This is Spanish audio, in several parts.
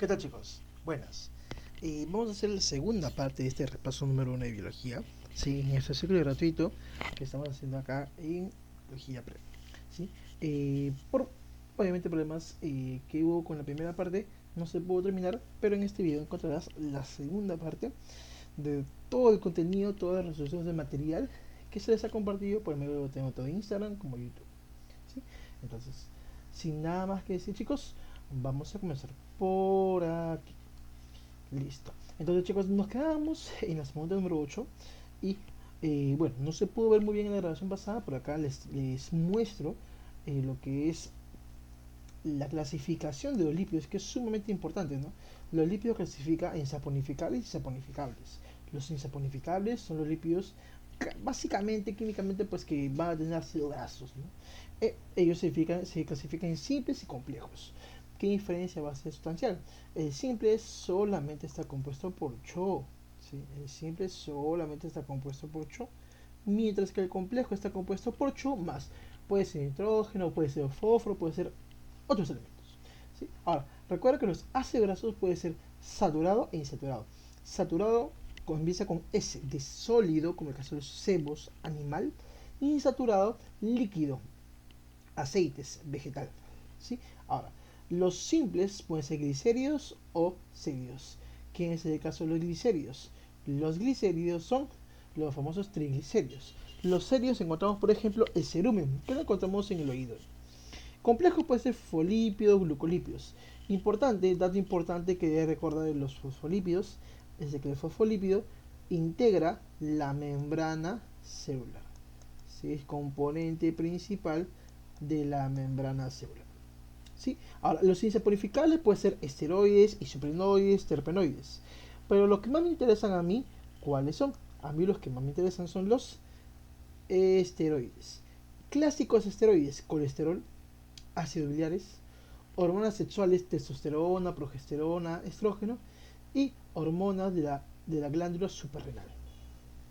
¿Qué tal, chicos? Buenas. Vamos a hacer la segunda parte de este repaso número 1 de biología. Sí, en este ciclo gratuito que estamos haciendo acá en biología pre. ¿Sí? Por obviamente problemas que hubo con la primera parte, no se pudo terminar, pero en este video encontrarás la segunda parte de todo el contenido, todas las resoluciones de material que se les ha compartido por medio de tanto de Instagram como YouTube. ¿Sí? Entonces, sin nada más que decir, chicos, vamos a comenzar por aquí. Listo. Entonces, chicos, nos quedamos en la segunda número 8 y bueno, no se pudo ver muy bien en la grabación pasada, pero acá les muestro lo que es la clasificación de los lípidos, que es sumamente importante, ¿no? Los lípidos clasifican en saponificables y saponificables. Los insaponificables son los lípidos básicamente, químicamente, pues que van a tener ácidos grasos, ¿no? Ellos se clasifican en simples y complejos. ¿Qué diferencia va a ser sustancial? El simple solamente está compuesto por CHO, ¿sí? El simple solamente está compuesto por CHO, mientras que el complejo está compuesto por CHO más. Puede ser nitrógeno, puede ser fósforo, puede ser otros elementos. ¿Sí? Ahora, recuerda que los ácidos grasos pueden ser saturado e insaturado. Saturado comienza con S de sólido, como el caso de los sebos animal, y insaturado líquido, aceites vegetal. ¿Sí? Ahora, los simples pueden ser glicéridos o séridos. ¿Quién es el caso de los glicéridos? Los glicéridos son los famosos triglicéridos. Los séridos encontramos, por ejemplo, el cerumen, que lo encontramos en el oído. Complejo puede ser fosfolípidos, glucolípidos. Importante, dato importante que debe recordar de los fosfolípidos es de que el fosfolípido integra la membrana celular. ¿Sí? Es componente principal de la membrana celular. ¿Sí? Ahora, los insaponificables pueden ser esteroides, isoprenoides, terpenoides. Pero los que más me interesan a mí, ¿cuáles son? A mí los que más me interesan son los esteroides. Clásicos esteroides: colesterol, ácidos biliares, hormonas sexuales, testosterona, progesterona, estrógeno y hormonas de la glándula suprarrenal,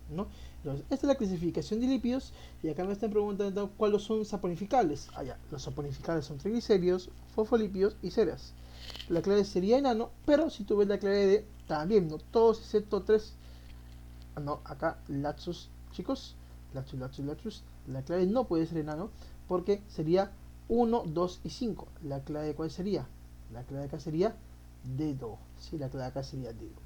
¿no? Entonces, esta es la clasificación de lípidos y acá me están preguntando cuáles son saponificables. Los saponificables son triglicéridos, fosfolípidos y ceras. La clave sería enano, pero si tú ves la clave de también, no todos excepto tres. No, acá lapsus, chicos, lapsus. La clave no puede ser enano porque sería 1, 2 y 5. ¿La clave cuál sería? La clave acá sería dedo. Sí, la clave acá sería dedo.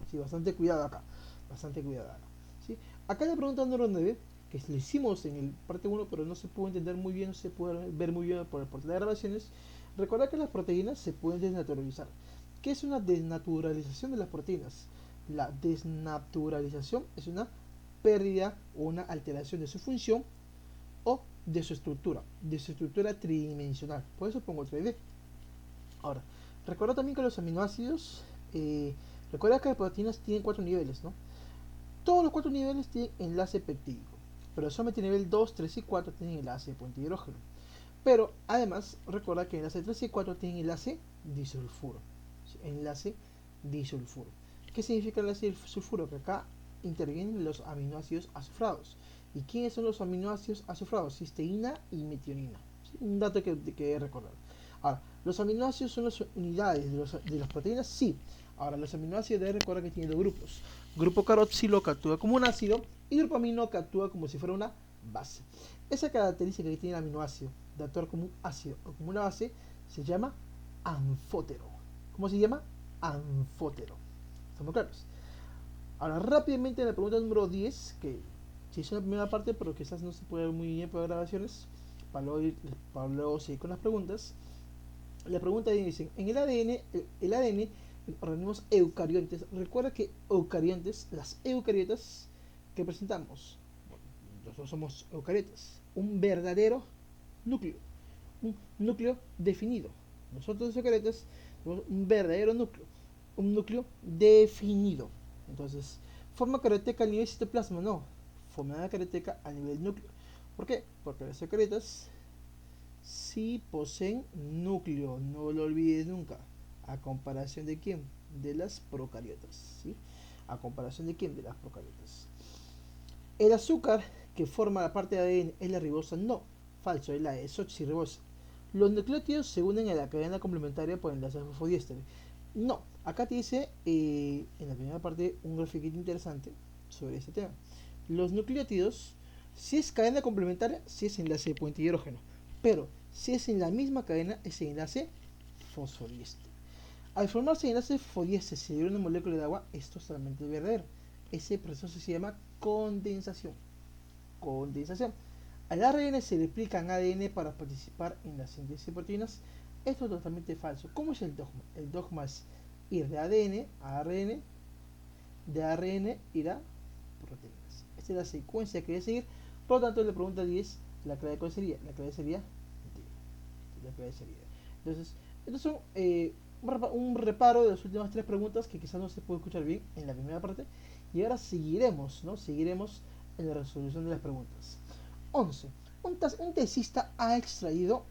Sí, bastante cuidado acá. Bastante cuidado acá. ¿Sí? Acá la pregunta número 9, que lo hicimos en el parte 1, pero no se pudo entender muy bien, no se pudo ver muy bien por el portal de grabaciones. Recuerda que las proteínas se pueden desnaturalizar. ¿Qué es una desnaturalización de las proteínas? La desnaturalización es una pérdida o una alteración de su función o de su estructura tridimensional. Por eso pongo 3D. Ahora, recuerda también que los aminoácidos, recuerda que las proteínas tienen 4 niveles, ¿no? Todos los 4 niveles tienen enlace peptídico, pero solamente nivel 2, 3 y 4 tienen enlace de puente hidrógeno. Pero además, recuerda que enlace 3 y 4 tienen enlace disulfuro. Enlace disulfuro. ¿Qué significa enlace disulfuro? Que acá intervienen los aminoácidos azufrados. ¿Y quiénes son los aminoácidos azufrados? Cisteína y metionina. ¿Sí? Un dato que recordar. Ahora, ¿los aminoácidos son las unidades de las proteínas? Sí. Ahora, los aminoácidos deben recordar que tienen dos grupos. Grupo carboxilo que actúa como un ácido y grupo amino que actúa como si fuera una base. Esa característica que tiene el aminoácido de actuar como un ácido o como una base se llama anfótero. ¿Cómo se llama? Anfótero. ¿Estamos claros? Ahora, rápidamente, la pregunta número 10, que se hizo en la primera parte, pero quizás no se puede ver muy bien por grabaciones, para luego seguir con las preguntas. La pregunta dice: en el ADN, organismos eucariontes, recuerda que eucariontes, las eucariotas que presentamos, bueno, nosotros somos eucariotas, un verdadero núcleo, un núcleo definido. Nosotros los eucariotas tenemos un verdadero núcleo, un núcleo definido. Entonces, forma carioteca a nivel citoplasma, no, forma carioteca a nivel núcleo. ¿Por qué? Porque las eucariotas sí poseen núcleo, no lo olvides nunca. ¿A comparación de quién? De las procariotas, ¿sí? ¿A comparación de quién? De las procariotas. El azúcar que forma la parte de ADN es la ribosa, no, falso, es la desoxirribosa. los nucleótidos se unen en la cadena complementaria por enlaces fosfodiéster. No, acá te dice en la primera parte un grafiquito interesante sobre este tema. Los nucleótidos, si es cadena complementaria, si es enlace de puente hidrógeno, pero si es en la misma cadena, es enlace fosfodiéster. Al formarse enlace fosfodiéster se libera una molécula de agua, esto es totalmente verdadero. Ese proceso se llama condensación. Condensación. Al ARN se replica en ADN para participar en la síntesis de proteínas. Esto es totalmente falso. ¿Cómo es el dogma? El dogma es ir de ADN a ARN, de ARN ir a proteínas. Esta es la secuencia que debe seguir. Por lo tanto, la pregunta 10, la clave cuál sería. La clave sería D. La clave sería D. Entonces, estos son un reparo de las últimas 3 preguntas que quizás no se puede escuchar bien en la primera parte. Y ahora seguiremos, ¿no? Seguiremos en la resolución de las preguntas. 11. Un tesista ha extraído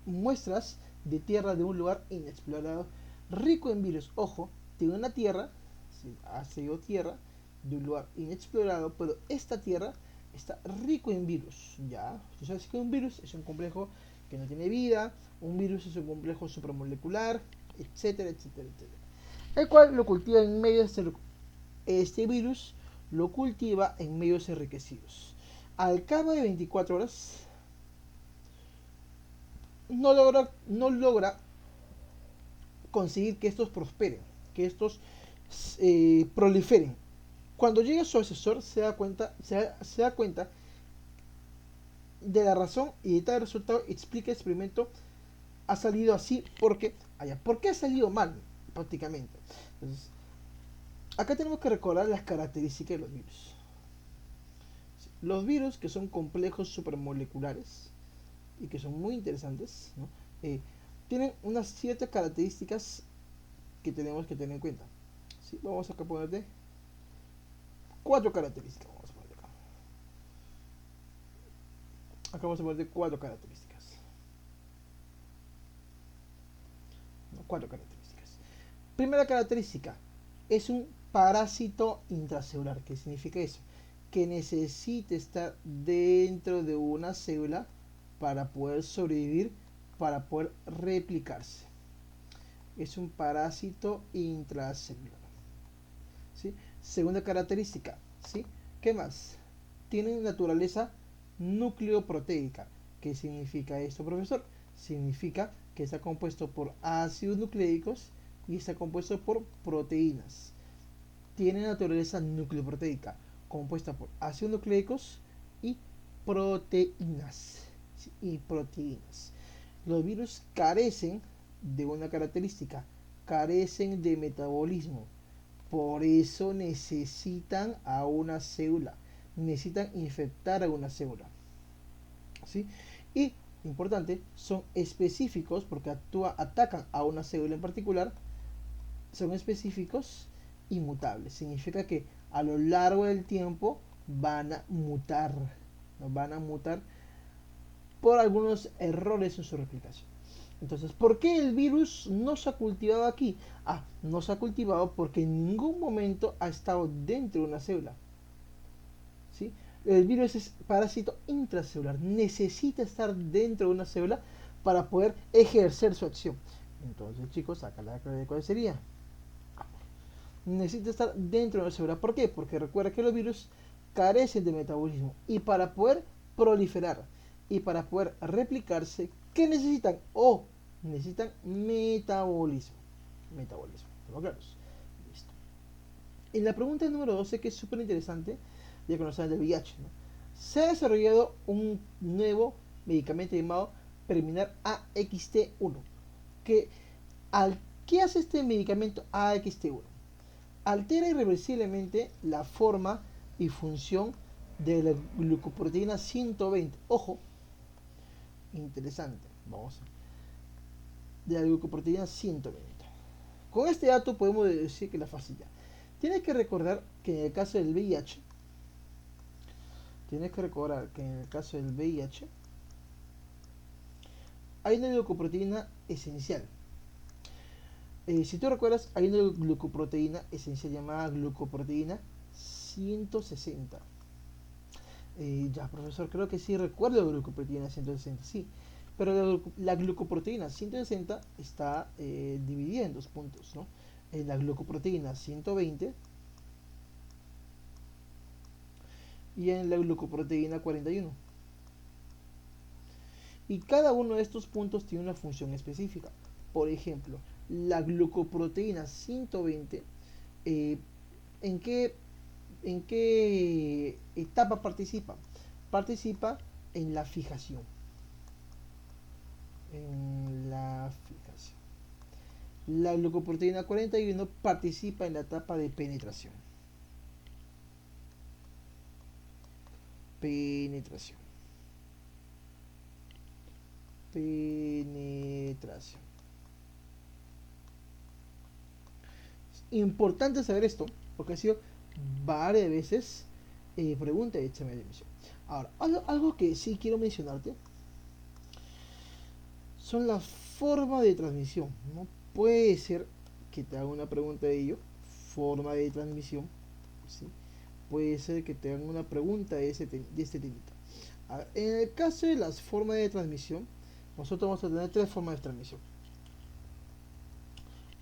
muestras de tierra de un lugar inexplorado rico en virus. Ojo, tiene una tierra, ha extraído tierra de un lugar inexplorado, pero esta tierra está rico en virus. Ya, tú sabes que un virus es un complejo que no tiene vida, un virus es un complejo supramolecular, etcétera, etcétera, etcétera. El cual lo cultiva en medios este virus lo cultiva en medios enriquecidos. Al cabo de 24 horas no logra conseguir que estos prosperen, que estos proliferen. Cuando llega su asesor se da cuenta de la razón y de tal resultado explica el experimento ha salido así porque ¿por qué ha salido mal? Prácticamente. Entonces, acá tenemos que recordar las características de los virus. Los virus, que son complejos supermoleculares y que son muy interesantes, ¿no? Tienen unas ciertas características que tenemos que tener en cuenta. ¿Sí? Vamos acá a ponerte 4 características. Vamos a poner acá. Acá vamos a ponerte 4 características. 4 características. Primera característica, es un parásito intracelular. ¿Qué significa eso? Que necesita estar dentro de una célula para poder sobrevivir, para poder replicarse. Es un parásito intracelular. ¿Sí? Segunda característica, ¿sí? ¿Qué más? Tiene naturaleza nucleoproteica. ¿Qué significa esto, profesor? Significa que está compuesto por ácidos nucleicos y está compuesto por proteínas. Tiene naturaleza nucleoproteica, compuesta por ácidos nucleicos y proteínas. ¿Sí? Y proteínas. Los virus carecen de una característica, carecen de metabolismo. Por eso necesitan a una célula, necesitan infectar a una célula. ¿Sí? Y, importante, son específicos porque atacan a una célula en particular, son específicos y mutables. Significa que a lo largo del tiempo van a mutar, ¿no? Van a mutar por algunos errores en su replicación. Entonces, ¿por qué el virus no se ha cultivado aquí? No se ha cultivado porque en ningún momento ha estado dentro de una célula. ¿Sí? El virus es parásito intracelular, necesita estar dentro de una célula para poder ejercer su acción. Entonces, chicos, acá la clave de cuál sería. Necesita estar dentro de una célula. ¿Por qué? Porque recuerda que los virus carecen de metabolismo y para poder proliferar y para poder replicarse, ¿qué necesitan? Necesitan metabolismo. Metabolismo, ¿estamos claros? Listo. En la pregunta número 12, que es súper interesante, ya que nos saben del VIH, ¿no? Se ha desarrollado un nuevo medicamento llamado Preliminar AXT1. ¿Qué hace este medicamento AXT1? Altera irreversiblemente la forma y función de la glucoproteína 120. Ojo, interesante. Vamos de la glucoproteína 120. Con este dato podemos decir que la facilidad. Tienes que recordar que en el caso del VIH, hay una glucoproteína esencial. Si tú recuerdas, hay una glucoproteína esencial llamada glucoproteína 160. Ya, profesor, creo que sí recuerdo glucoproteína 160, sí. Pero la glucoproteína 160 está dividida en dos puntos, ¿no? En la glucoproteína 120 y en la glucoproteína 41. Y cada uno de estos puntos tiene una función específica. Por ejemplo, la glucoproteína 120, ¿en qué etapa participa? Participa en la fijación. La glucoproteína 41 participa en la etapa de penetración. Penetración. Es importante saber esto, porque ha sido varias veces pregunta de examen de admisión. Ahora, algo que sí quiero mencionarte son las formas de transmisión, ¿no? Puede ser que te haga una pregunta de ello, forma de transmisión, ¿sí? Puede ser que te hagan una pregunta de este temita. En el caso de las formas de transmisión, nosotros vamos a tener tres formas de transmisión.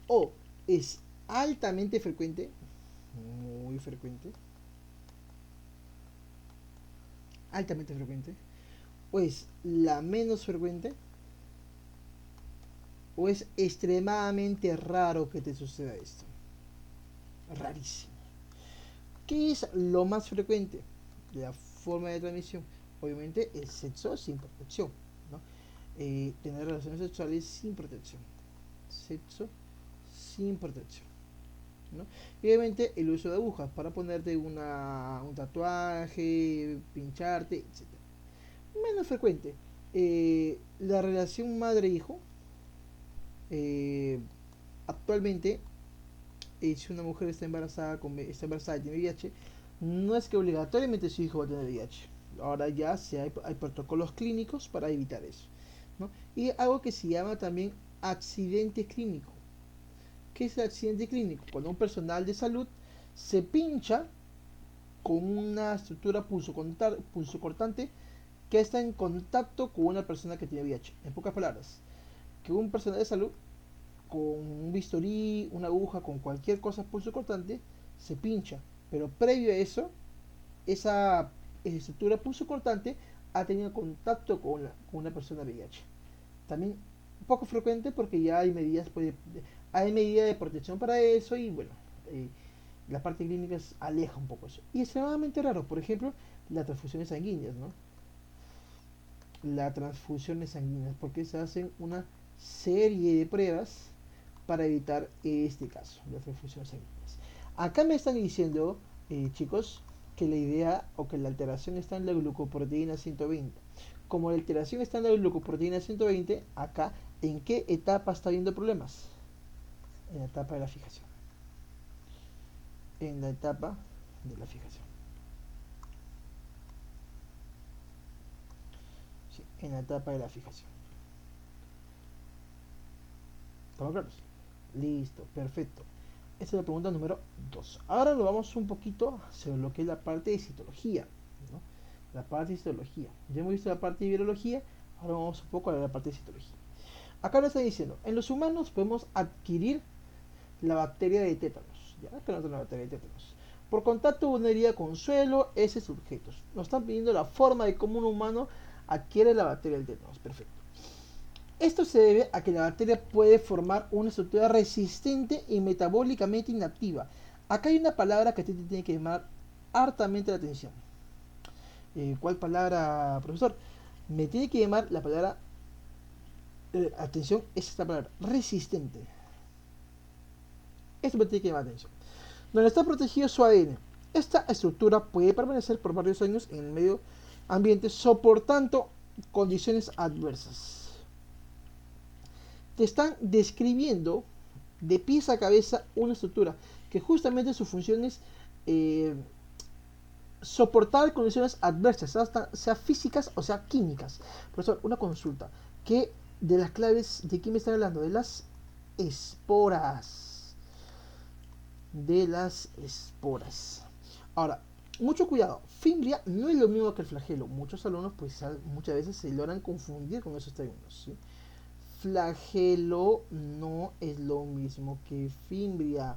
O es altamente frecuente, muy frecuente, altamente frecuente, o es la menos frecuente, o es extremadamente raro que te suceda esto. Rarísimo. ¿Qué es lo más frecuente? La forma de transmisión. Obviamente el sexo sin protección, ¿no? Tener relaciones sexuales sin protección. Sexo sin protección, ¿no? Y obviamente el uso de agujas para ponerte un tatuaje, pincharte, etc. Menos frecuente, la relación madre-hijo. Actualmente, si una mujer está embarazada y tiene VIH, no es que obligatoriamente su hijo va a tener VIH. Ahora ya hay protocolos clínicos para evitar eso, ¿no? Y algo que se llama también accidente clínico. ¿Qué es el accidente clínico? Cuando un personal de salud se pincha con una estructura pulsocortante que está en contacto con una persona que tiene VIH. En pocas palabras, que un personal de salud con un bisturí, una aguja, con cualquier cosa pulsocortante, se pincha. Pero previo a eso, esa estructura pulsocortante ha tenido contacto con una persona VIH. También poco frecuente porque ya hay medidas de protección para eso y bueno, la parte clínica aleja un poco eso. Y es extremadamente raro, por ejemplo, las transfusiones sanguíneas, ¿no? Las transfusiones sanguíneas, porque se hacen una serie de pruebas para evitar este caso, las transfusiones sanguíneas. Acá me están diciendo, chicos, que la idea o que la alteración está en la glucoproteína 120. Como la alteración está en la glucoproteína 120, acá, ¿en qué etapa está habiendo problemas? En la etapa de la fijación. En la etapa de la fijación. Sí, en la etapa de la fijación. ¿Estamos claros? Listo, perfecto. Esta es la pregunta número 2. Ahora nos vamos un poquito sobre lo que es la parte de citología, ¿no? La parte de citología. Ya hemos visto la parte de virología, ahora vamos un poco a la parte de citología. Acá nos está diciendo, en los humanos podemos adquirir la bacteria de tétanos. Ya, acá nos da la bacteria de tétanos. Por contacto con una herida con suelo, heces, sujetos. Nos están pidiendo la forma de cómo un humano adquiere la bacteria del tétanos. Perfecto. Esto se debe a que la bacteria puede formar una estructura resistente y metabólicamente inactiva. Acá hay una palabra que a ti te tiene que llamar hartamente la atención. ¿Cuál palabra, profesor? Me tiene que llamar la palabra atención, es esta palabra, resistente. Esto me tiene que llamar la atención. Donde está protegido su ADN. Esta estructura puede permanecer por varios años en el medio ambiente soportando condiciones adversas. Te están describiendo de pies a cabeza una estructura que justamente su función es soportar condiciones adversas, sea físicas o sea químicas. Profesor, una consulta. ¿Qué de las claves de qué me están hablando? De las esporas. De las esporas. Ahora, Mucho cuidado, fimbria no es lo mismo que el flagelo. Muchos alumnos pues muchas veces se logran confundir con esos términos, ¿sí? Flagelo no es lo mismo que fimbria.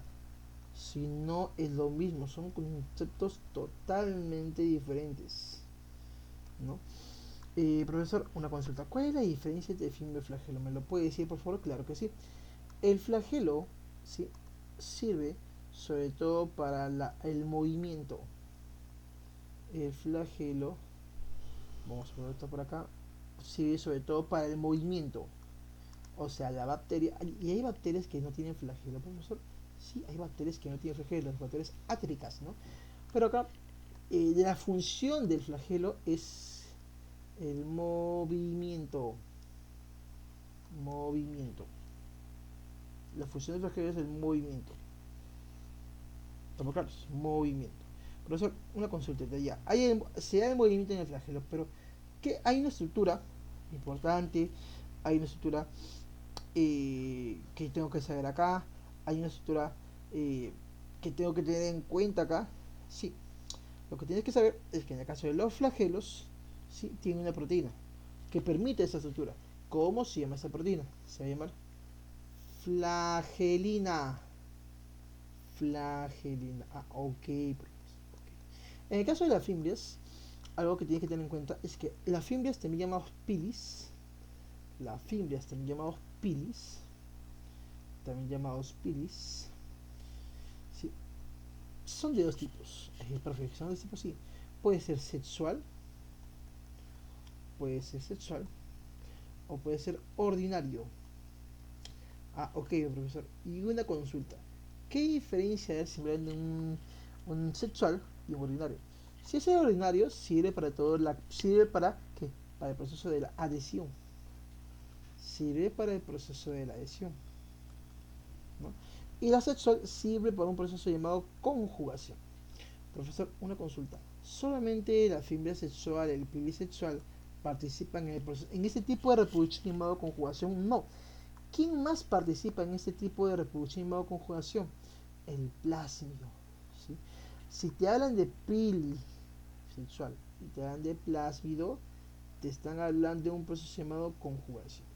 Si no es lo mismo, son conceptos totalmente diferentes, ¿no? Profesor, una consulta. ¿Cuál es la diferencia entre fimbria y flagelo? ¿Me lo puede decir, por favor? Claro que sí. El flagelo, ¿sí?, sirve sobre todo para el movimiento. El flagelo, vamos a poner esto por acá, sirve sobre todo para el movimiento. O sea, la bacteria, y hay bacterias que no tienen flagelo, profesor. Sí, hay bacterias que no tienen flagelo, las bacterias átéricas, ¿no? Pero acá, la función del flagelo es el movimiento. Movimiento. La función del flagelo es el movimiento. ¿Estamos claros? Movimiento. Profesor, una consulta de ya. Se da el movimiento en el flagelo, pero hay una estructura importante, hay una estructura que tengo que saber acá, hay una estructura que tengo que tener en cuenta acá. Sí, lo que tienes que saber es que en el caso de los flagelos, sí, tiene una proteína que permite esa estructura. ¿Cómo se llama esa proteína? Se va a llamar flagelina. Flagelina. Ah, ok. En el caso de las fimbrias, algo que tienes que tener en cuenta es que las fimbrias también llamados pilis, las fimbrias también llamados pilis, ¿sí?, son de dos tipos. Perfecto, son de dos tipos, sí. Puede ser sexual, o puede ser ordinario. Ah, ok, profesor. Y una consulta. ¿Qué diferencia hay entre un sexual y un ordinario? Si es ordinario, sirve para sirve para ¿qué? Para el proceso de la adhesión. Sirve para el proceso de la adhesión, ¿no? Y la sexual sirve para un proceso llamado conjugación. Profesor, una consulta. ¿Solamente la fibra sexual, el pibis sexual, participan en este tipo de reproducción llamado conjugación? No. ¿Quién más participa en este tipo de reproducción llamado conjugación? El plásmido, ¿sí? Si te hablan de pili sexual y te hablan de plásmido, te están hablando de un proceso llamado conjugación.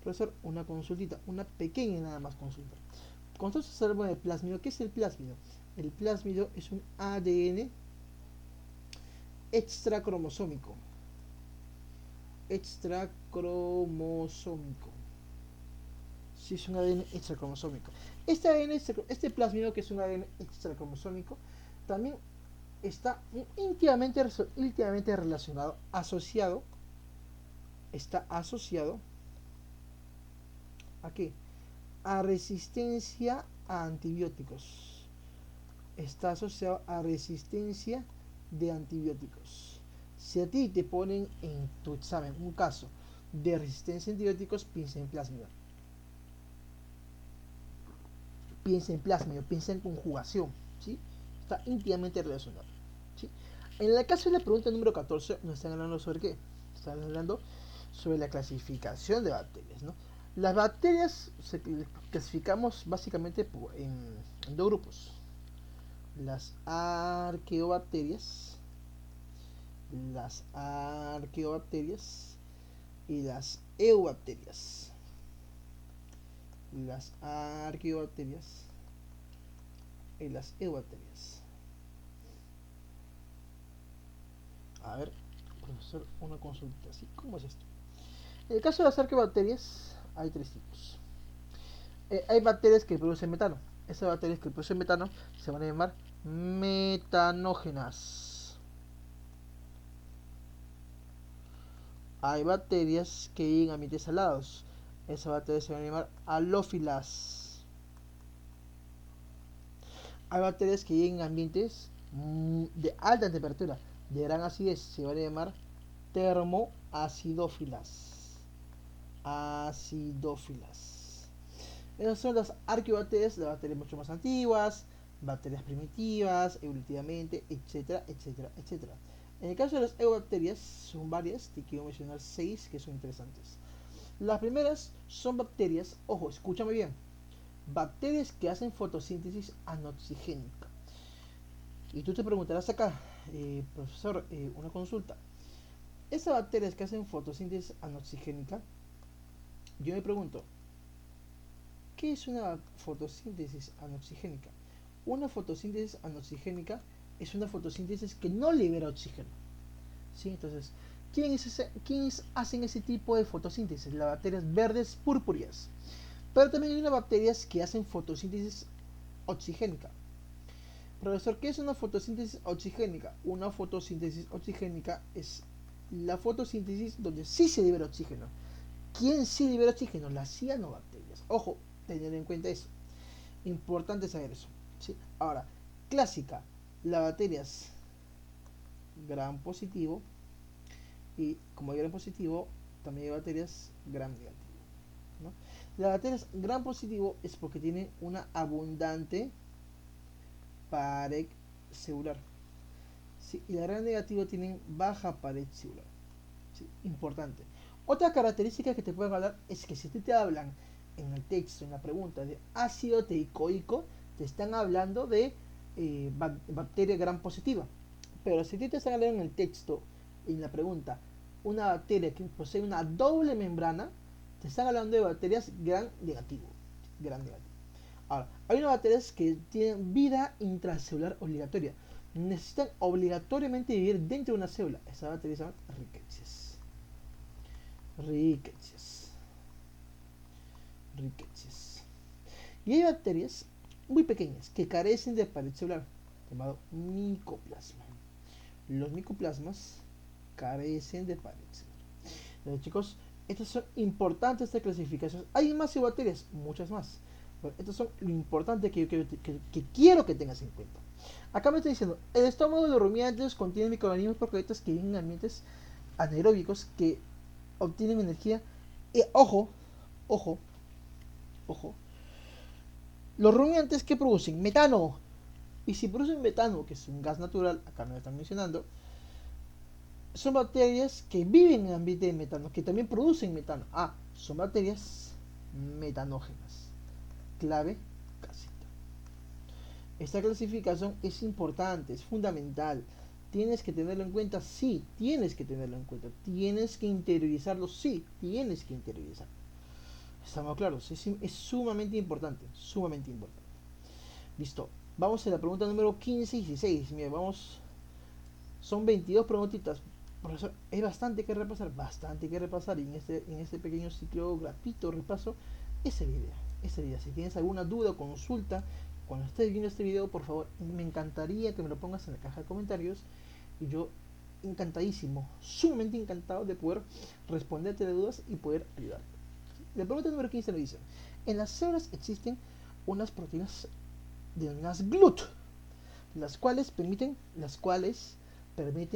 Profesor, una consultita, una pequeña nada más consulta. Cuando nosotros hablamos de plásmido, ¿qué es el plásmido? El plásmido es un ADN extracromosómico. Extracromosómico. Sí, es un ADN extracromosómico. Este plásmido, que es un ADN extracromosómico, también está íntimamente relacionado, está asociado ¿a qué? A resistencia a antibióticos. Está asociado a resistencia de antibióticos. Si a ti te ponen en tu examen un caso de resistencia a antibióticos, piensa en plásmido. Piensa en conjugación, ¿sí? Está íntimamente relacionado, ¿sí? En el caso de la pregunta número 14, nos están hablando sobre qué? Están hablando sobre la clasificación de bacterias, ¿no? Las bacterias se clasificamos básicamente en dos grupos: las arqueobacterias y las eubacterias. Las arqueobacterias y las eubacterias. A ver, profesor, una consulta así. ¿Cómo es esto? En el caso de las arqueobacterias hay tres tipos. Hay bacterias que producen metano. Esas bacterias que producen metano se van a llamar metanógenas. Hay bacterias que viven en ambientes salados. Esas bacterias se van a llamar halófilas. Hay bacterias que viven en ambientes de alta temperatura, de gran acidez. Se van a llamar termoacidófilas. Esas son las arqueobacterias, las bacterias mucho más antiguas, bacterias primitivas, evolutivamente, etcétera, etcétera, etcétera. En el caso de las eubacterias, son varias, te quiero mencionar 6 que son interesantes. Las primeras son bacterias, ojo, escúchame bien, bacterias que hacen fotosíntesis anoxigénica. Y tú te preguntarás acá, Profesor, una consulta. Esas bacterias que hacen fotosíntesis anoxigénica, yo me pregunto, ¿qué es una fotosíntesis anoxigénica? Una fotosíntesis anoxigénica es una fotosíntesis que no libera oxígeno. ¿Sí? Entonces, ¿quiénes hacen ese tipo de fotosíntesis? Las bacterias verdes purpúreas. Pero también hay unas bacterias que hacen fotosíntesis oxigénica. Profesor, ¿qué es una fotosíntesis oxigénica? Una fotosíntesis oxigénica es la fotosíntesis donde sí se libera oxígeno. ¿Quién sí libera oxígeno? Las cianobacterias. Ojo, tener en cuenta eso. Importante saber eso. ¿Sí? Ahora, clásica, las bacterias gram positivo, y como hay gram positivo, también hay bacterias gram negativo, ¿no? Las bacterias gram positivo es porque tienen una abundante pared celular, ¿sí? Y la gram negativo tienen baja pared celular, ¿sí? Importante. Otra característica que te pueden hablar es que si te hablan en el texto, en la pregunta de ácido teicoico, te están hablando de bacteria gram positiva. Pero si te están hablando en el texto, en la pregunta, una bacteria que posee una doble membrana, te están hablando de bacterias gram negativo. Gram negativo. Ahora, hay unas bacterias que tienen vida intracelular obligatoria. Necesitan obligatoriamente vivir dentro de una célula. Esas bacterias se llaman rickettsias. Rickettsias. Rickettsias. Y hay bacterias muy pequeñas que carecen de pared celular, llamado micoplasma. Los micoplasmas carecen de pared celular. Entonces, chicos, estas son importantes estas clasificaciones. Hay más bacterias, muchas más. Pero estas son lo importante que quiero que tengas en cuenta. Acá me está diciendo, el estómago de los rumiantes contiene microorganismos procariotas que viven en ambientes anaeróbicos que obtienen energía. Ojo, ojo, ojo. Los rumiantes que producen metano. Y si producen metano, que es un gas natural, acá me lo están mencionando, son bacterias que viven en el ambiente de metano, que también producen metano. Son bacterias metanógenas. Clave, casita. Esta clasificación es importante, es fundamental. ¿Tienes que tenerlo en cuenta? Sí, tienes que tenerlo en cuenta. ¿Tienes que interiorizarlo? Sí, tienes que interiorizarlo. Estamos claros, es sumamente importante, sumamente importante. Listo. Vamos a la pregunta número 15 y 16. Mira, vamos. Son 22 preguntitas. Profesor, es bastante que repasar, bastante que repasar. Y en este pequeño ciclo gratuito repaso, esa es la idea. Esa es la idea. Si tienes alguna duda o consulta, cuando estés viendo este video, por favor, me encantaría que me lo pongas en la caja de comentarios. Y yo, encantadísimo, sumamente encantado de poder responderte de dudas y poder ayudarte. La pregunta número 15 nos dice: en las células existen unas proteínas denominadas GLUT, las cuales permiten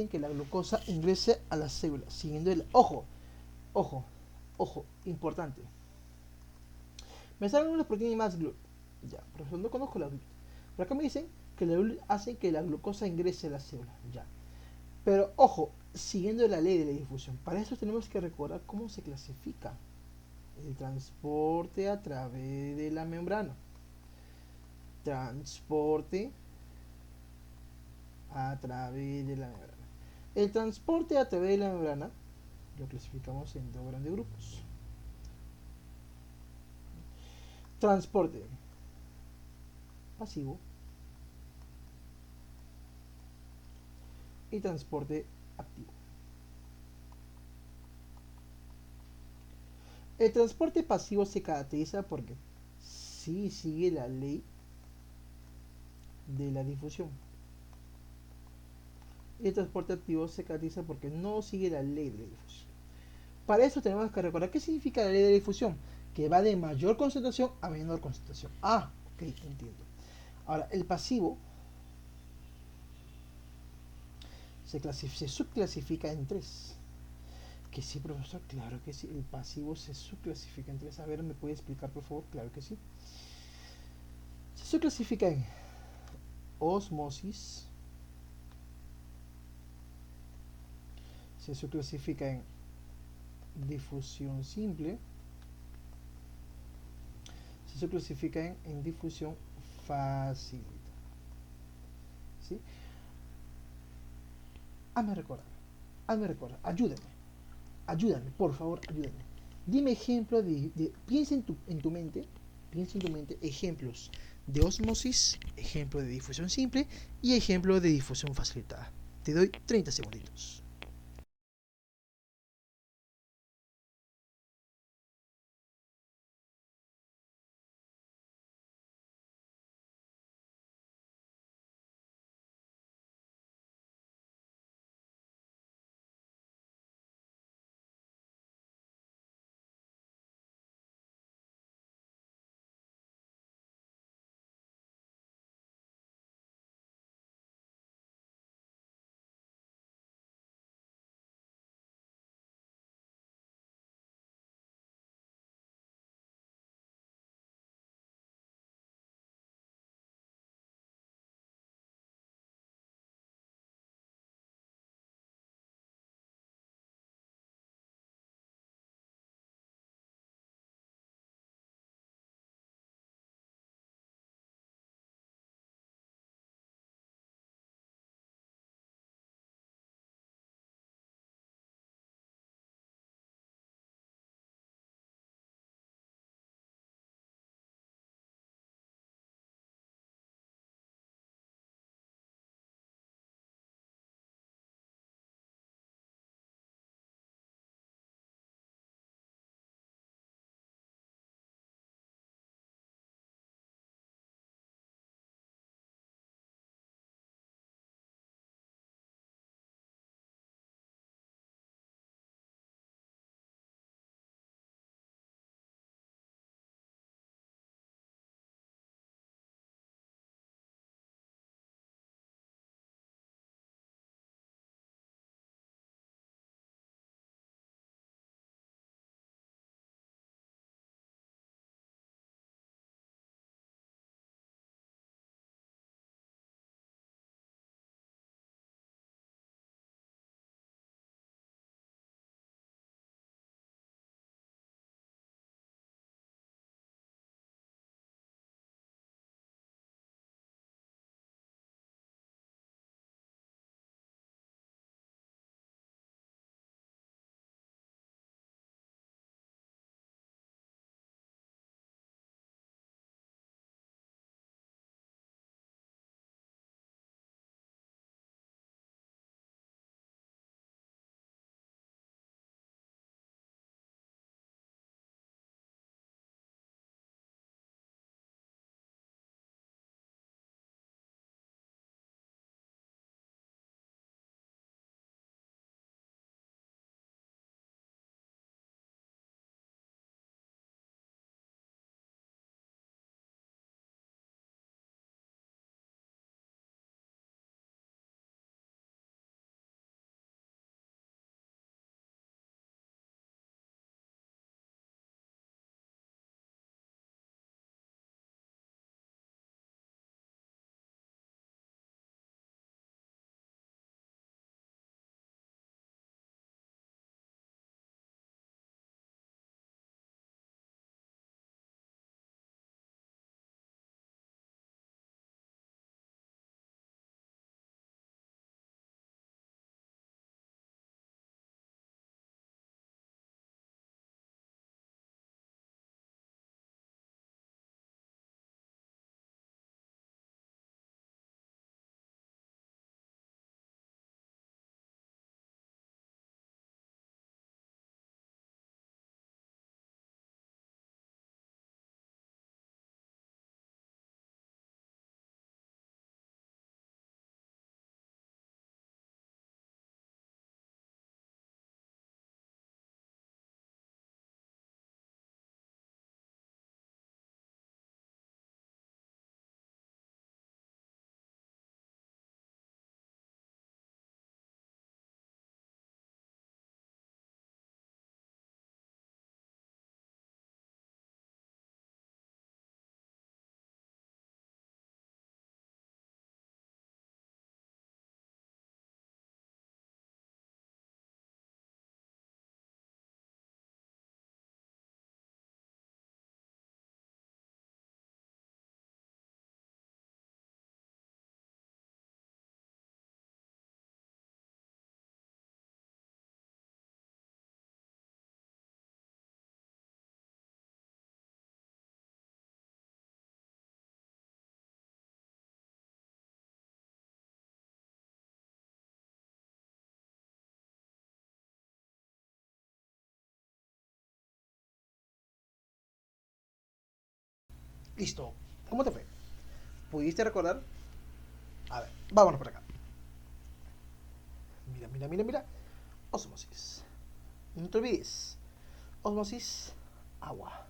que la glucosa ingrese a las células, siguiendo el ojo, importante. Me salen unas proteínas más GLUT. Ya, profesor, no conozco la GLUT. Pero acá me dicen que la GLUT hace que la glucosa ingrese a las células. Ya. Pero ojo, siguiendo la ley de la difusión. Para eso tenemos que recordar cómo se clasifica el transporte a través de la membrana. Transporte a través de la membrana. El transporte a través de la membrana lo clasificamos en dos grandes grupos. Transporte pasivo y transporte activo. El transporte pasivo se caracteriza porque sí sigue la ley de la difusión. Y el transporte activo se caracteriza porque no sigue la ley de la difusión. Para eso tenemos que recordar qué significa la ley de la difusión, que va de mayor concentración a menor concentración. Ok, entiendo. Ahora, el pasivo se subclasifica en tres. Que sí, profesor, claro que sí. El pasivo se subclasifica en tres. A ver, ¿me puede explicar, por favor? Claro que sí. Se subclasifica en osmosis, se subclasifica en difusión simple, se subclasifica en difusión facilita. ¿Sí? Hazme recordar. Hazme recordar. Ayúdame. Ayúdame, por favor, ayúdame. Dime ejemplo piensa piensa en tu mente ejemplos de ósmosis, ejemplo de difusión simple y ejemplo de difusión facilitada. Te doy 30 segunditos. Listo. ¿Cómo te fue? ¿Pudiste recordar? A ver, vámonos por acá. Mira, mira, mira, mira. Osmosis. No te olvides. Osmosis, agua.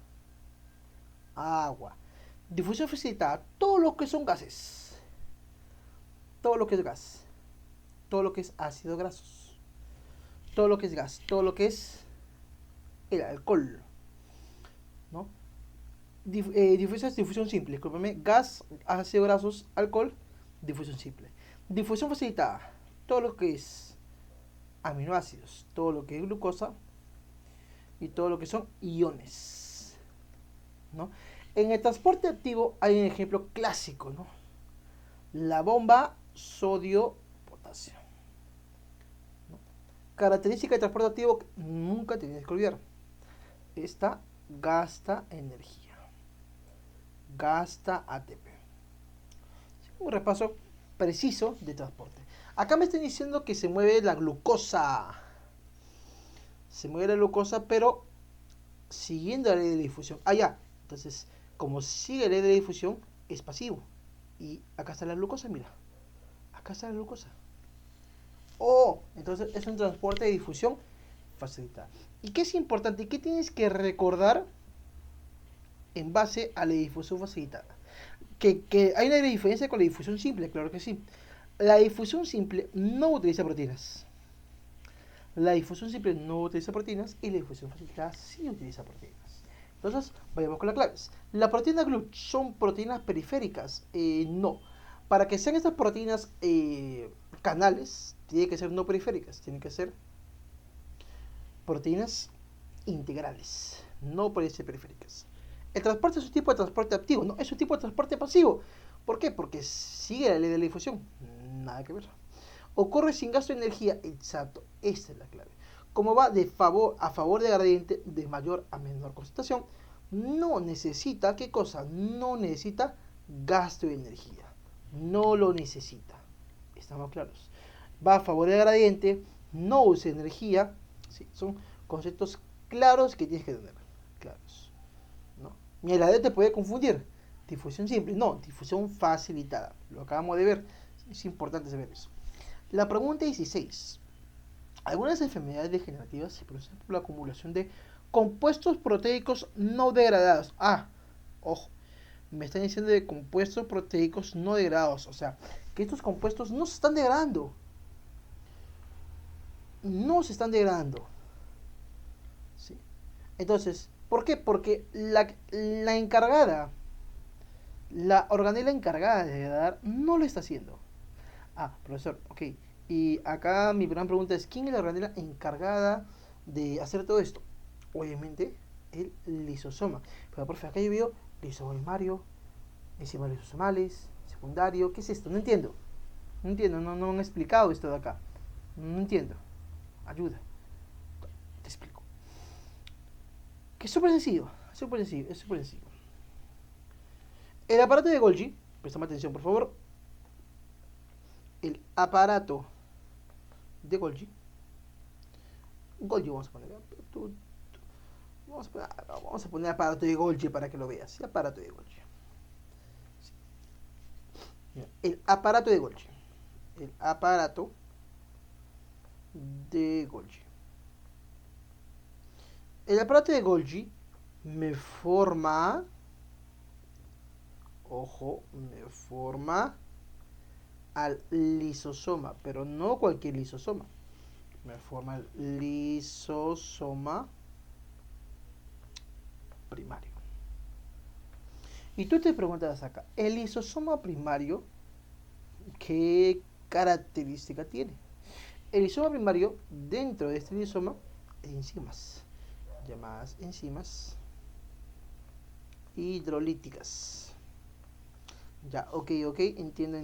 Agua. Difusión facilitada. Todo lo que son gases. Todo lo que es gas. Todo lo que es ácidos grasos. Todo lo que es gas. Todo lo que es el alcohol. ¿No? Difusión simple. Discúlpame. Gas, ácidos grasos, alcohol. Difusión simple. Difusión facilitada. Todo lo que es aminoácidos. Todo lo que es glucosa. Y todo lo que son iones. ¿No? En el transporte activo hay un ejemplo clásico, ¿no? La bomba sodio-potasio. ¿No? Característica de transporte activo que nunca tienes que olvidar. Esta gasta energía. Gasta ATP. Un repaso preciso de transporte. Acá me están diciendo que se mueve la glucosa. Se mueve la glucosa, pero siguiendo la ley de difusión. Ah, ya. Entonces, como sigue la ley de difusión, es pasivo. Y acá está la glucosa, mira. Acá está la glucosa. Oh, entonces es un transporte de difusión facilitada. ¿Y qué es importante? ¿Y qué tienes que recordar en base a la difusión facilitada? Que hay una diferencia con la difusión simple, claro que sí. La difusión simple no utiliza proteínas. La difusión simple no utiliza proteínas y la difusión facilitada sí utiliza proteínas. Entonces, vayamos con las claves. ¿Las proteínas GLUT son proteínas periféricas? No. Para que sean estas proteínas canales, tienen que ser no periféricas, tienen que ser proteínas integrales, no pueden ser periféricas. El transporte es un tipo de transporte activo, no es un tipo de transporte pasivo. ¿Por qué? Porque sigue la ley de la difusión. Nada que ver. Ocurre sin gasto de energía. Exacto, esta es la clave. Como va a favor del gradiente de mayor a menor concentración, no necesita, ¿qué cosa? No necesita gasto de energía. No lo necesita. Estamos claros. Va a favor del gradiente, no usa energía. ¿Sí? Son conceptos claros que tienes que tener. Claros. ¿No? Mi heladero te puede confundir. Difusión simple. No, difusión facilitada. Lo acabamos de ver. Es importante saber eso. La pregunta 16. Algunas enfermedades degenerativas se producen por la acumulación de compuestos proteicos no degradados. Ah, ojo. Me están diciendo de compuestos proteicos no degradados. O sea, que estos compuestos no se están degradando. No se están degradando. ¿Sí? Entonces, ¿por qué? Porque la encargada, la organela encargada de degradar, no lo está haciendo. Ah, profesor, ok. Y acá mi gran pregunta es, ¿quién es la organela encargada de hacer todo esto? Obviamente, el lisosoma. Pero, profe, acá yo veo lisosoma primario, enzimas lisosomales, secundario. ¿Qué es esto? No entiendo. No entiendo, no han explicado esto de acá. No entiendo. Ayuda. Te explico. Que es súper sencillo. Es súper sencillo. Es súper sencillo. El aparato de Golgi, prestame atención por favor. El aparato de Golgi. Golgi vamos a poner. Vamos a poner aparato de Golgi para que lo veas. ¿Sí? Aparato de Golgi. Sí. El aparato de Golgi. El aparato de Golgi. El aparato de Golgi me forma, ojo, me forma al lisosoma, pero no cualquier lisosoma. Me forma el lisosoma primario. Y tú te preguntas acá, ¿el lisosoma primario qué característica tiene? El lisosoma primario, dentro de este lisosoma, hay enzimas, llamadas enzimas hidrolíticas. Ya, ok, entiendo.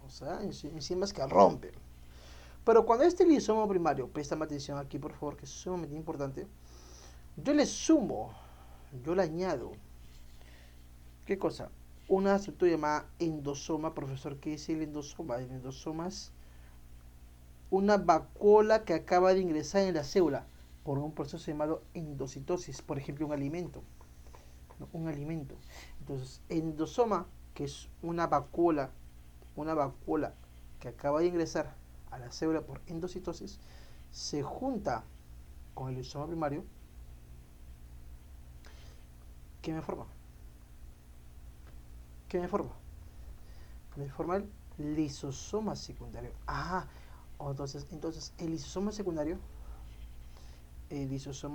O sea, enzimas que rompen. Pero cuando este lisosoma primario, préstame atención aquí por favor, que es sumamente importante, yo le sumo, yo le añado, ¿qué cosa? Una estructura llamada endosoma, profesor. ¿Qué es el endosoma? El endosoma es una vacuola que acaba de ingresar en la célula por un proceso llamado endocitosis, por ejemplo, un alimento. ¿no? Un alimento. Entonces, endosoma, que es una vacuola que acaba de ingresar a la célula por endocitosis, se junta con el lisosoma primario, ¿qué me forma? ¿Qué me forma? Me forma el lisosoma secundario. Entonces el lisosoma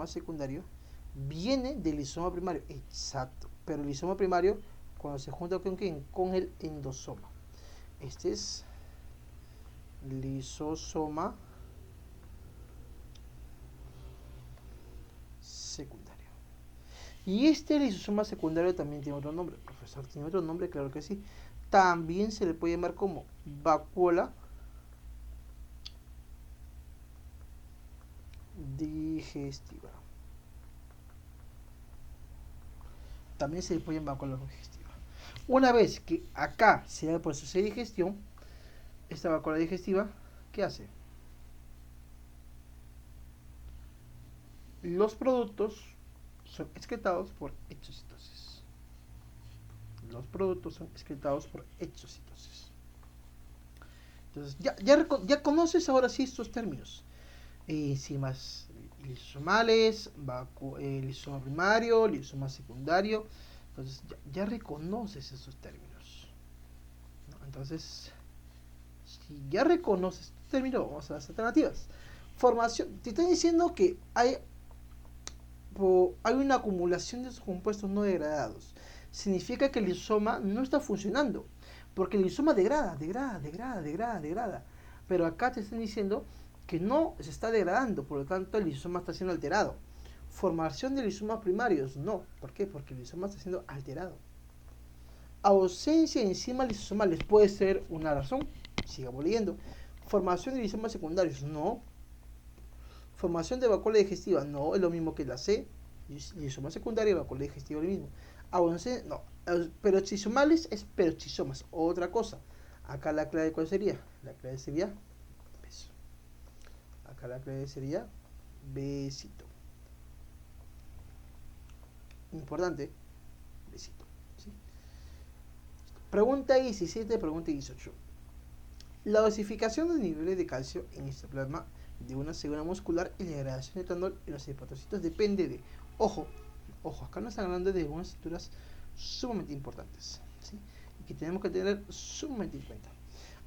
secundario viene del lisosoma primario, exacto, pero el lisosoma primario cuando se junta con quién, con el endosoma. Este es lisosoma secundario. Y este lisosoma secundario también tiene otro nombre. Profesor, ¿tiene otro nombre? Claro que sí. También se le puede llamar como vacuola digestiva. También se le puede llamar vacuola digestiva. Una vez que acá se da el proceso de digestión, esta vacuola digestiva, ¿qué hace? Los productos son excretados por exocitosis. Los productos son excretados por exocitosis. Entonces, ya conoces ahora sí estos términos. Enzimas lisosomales, lisosoma primario, lisosoma secundario. Entonces, ya reconoces esos términos, ¿no? Entonces, si ya reconoces estos términos, vamos a las alternativas. Formación, te estoy diciendo que hay una acumulación de esos compuestos no degradados. Significa que el lisosoma no está funcionando, porque el lisosoma degrada. Pero acá te están diciendo que no se está degradando, por lo tanto el lisosoma está siendo alterado. Formación de lisosomas primarios, no. ¿Por qué? Porque el lisosoma está siendo alterado. Ausencia de enzimas lisosomales puede ser una razón, sigamos leyendo. Formación de lisosomas secundarios, no. Formación de vacuola digestiva, no, es lo mismo que la C. Lisosoma secundaria y vacuola digestiva, lo mismo. No, peroxisomales es peroxisomas, otra cosa. Acá la clave, ¿cuál sería? La clave sería beso. Acá la clave sería besito. Importante, besito. ¿Sí? Pregunta 17, pregunta 18. La dosificación de niveles de calcio en este plasma de una célula muscular y la degradación de etanol en los hepatocitos depende de, ojo, acá nos están hablando de unas estructuras sumamente importantes, ¿sí? Y que tenemos que tener sumamente en cuenta.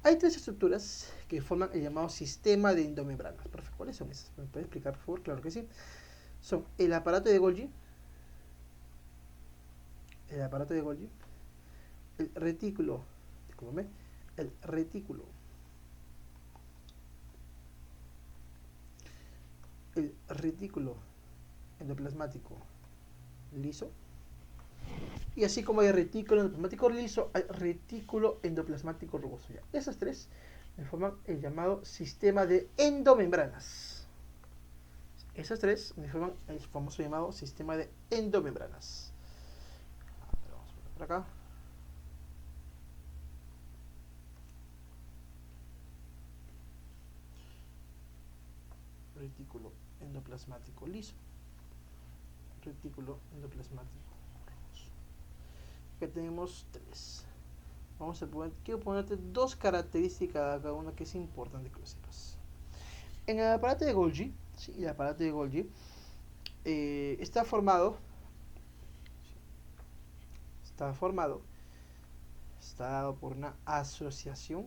Hay tres estructuras que forman el llamado sistema de endomembranas. Perfecto, ¿cuáles son esas? ¿Me puede explicar, por favor? Claro que sí. Son el aparato de Golgi, el retículo, discúlpame, el retículo endoplasmático liso, y así como hay retículo endoplasmático liso, hay retículo endoplasmático rugoso. Ya. Esas tres forman el llamado sistema de endomembranas. Esas tres forman el famoso llamado sistema de endomembranas. Vamos por acá. Retículo endoplasmático liso, retículo endoplasmático rugoso. Acá tenemos tres. Quiero ponerte dos características de cada una que es importante que lo sepas. En el aparato de Golgi, ¿sí? El aparato de Golgi está formado, está dado por una asociación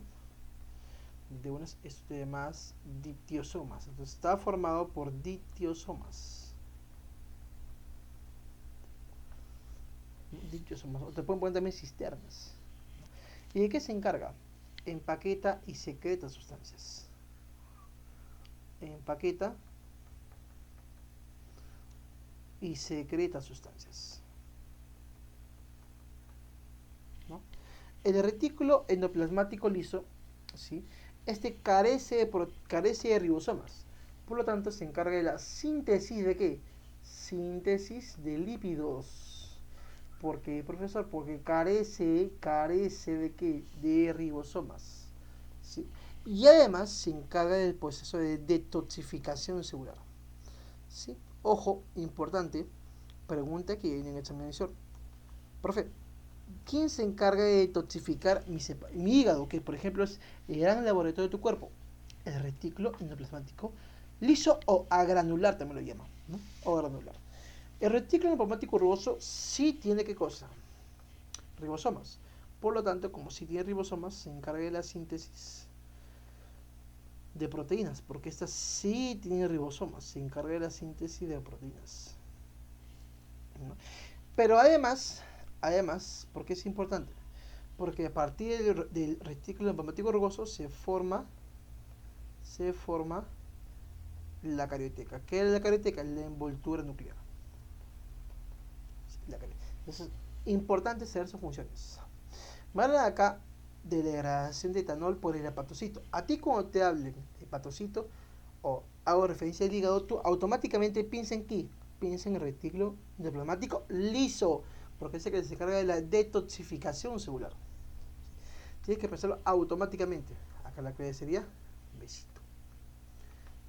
de unas llamadas ditiosomas. Entonces está formado por ditiosomas. O te pueden poner también cisternas. ¿Y de qué se encarga? Empaqueta y secreta sustancias. Empaqueta y secreta sustancias, ¿no? El retículo endoplasmático liso, ¿sí? Este carece de ribosomas. Por lo tanto, se encarga de la síntesis de ¿qué? Síntesis de lípidos. ¿Por qué, profesor? Porque carece de ¿qué? De ribosomas, ¿sí? Y además se encarga del proceso de detoxificación celular, ¿sí? Ojo, importante, pregunta que viene en el examen. Profe, ¿quién se encarga de detoxificar mi hígado? Que por ejemplo es el gran laboratorio de tu cuerpo. El retículo endoplasmático liso o agranular también lo llaman, ¿no? O granular. El retículo endoplasmático rugoso sí tiene qué cosa, ribosomas. Por lo tanto, como si tiene ribosomas, se encarga de la síntesis de proteínas, porque esta sí tiene ribosomas, se encarga de la síntesis de proteínas, ¿no? Pero además, ¿por qué es importante? Porque a partir del retículo endoplasmático rugoso se forma la carioteca. ¿Qué es la carioteca? La envoltura nuclear. Entonces, es importante saber sus funciones. Me hablan acá de degradación de etanol por el hepatocito. A ti cuando te hablen de hepatocito o hago referencia al hígado, tú automáticamente piensa en qué, piensa en el retículo endoplasmático liso, porque es el que se encarga de la detoxificación celular. Tienes que pensarlo automáticamente. Acá la clave sería besito.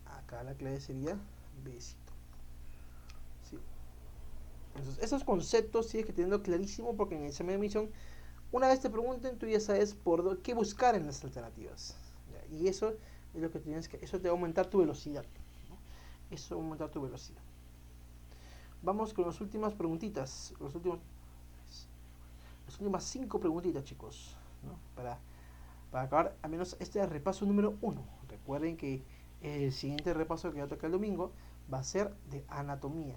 Acá la clave sería besito. ¿Sí? Entonces, esos conceptos tienes que tenerlo clarísimo porque en el examen de admisión, una vez te pregunten, tú ya sabes por qué buscar en las alternativas. ¿Ya? Y eso es lo que tienes que, eso te va a aumentar tu velocidad, ¿no? Eso va a aumentar tu velocidad. Vamos con las últimas preguntitas, las últimas 5 preguntitas, chicos, ¿no? Para acabar al menos este repaso número 1. Recuerden que el siguiente repaso que va a tocar el domingo va a ser de anatomía.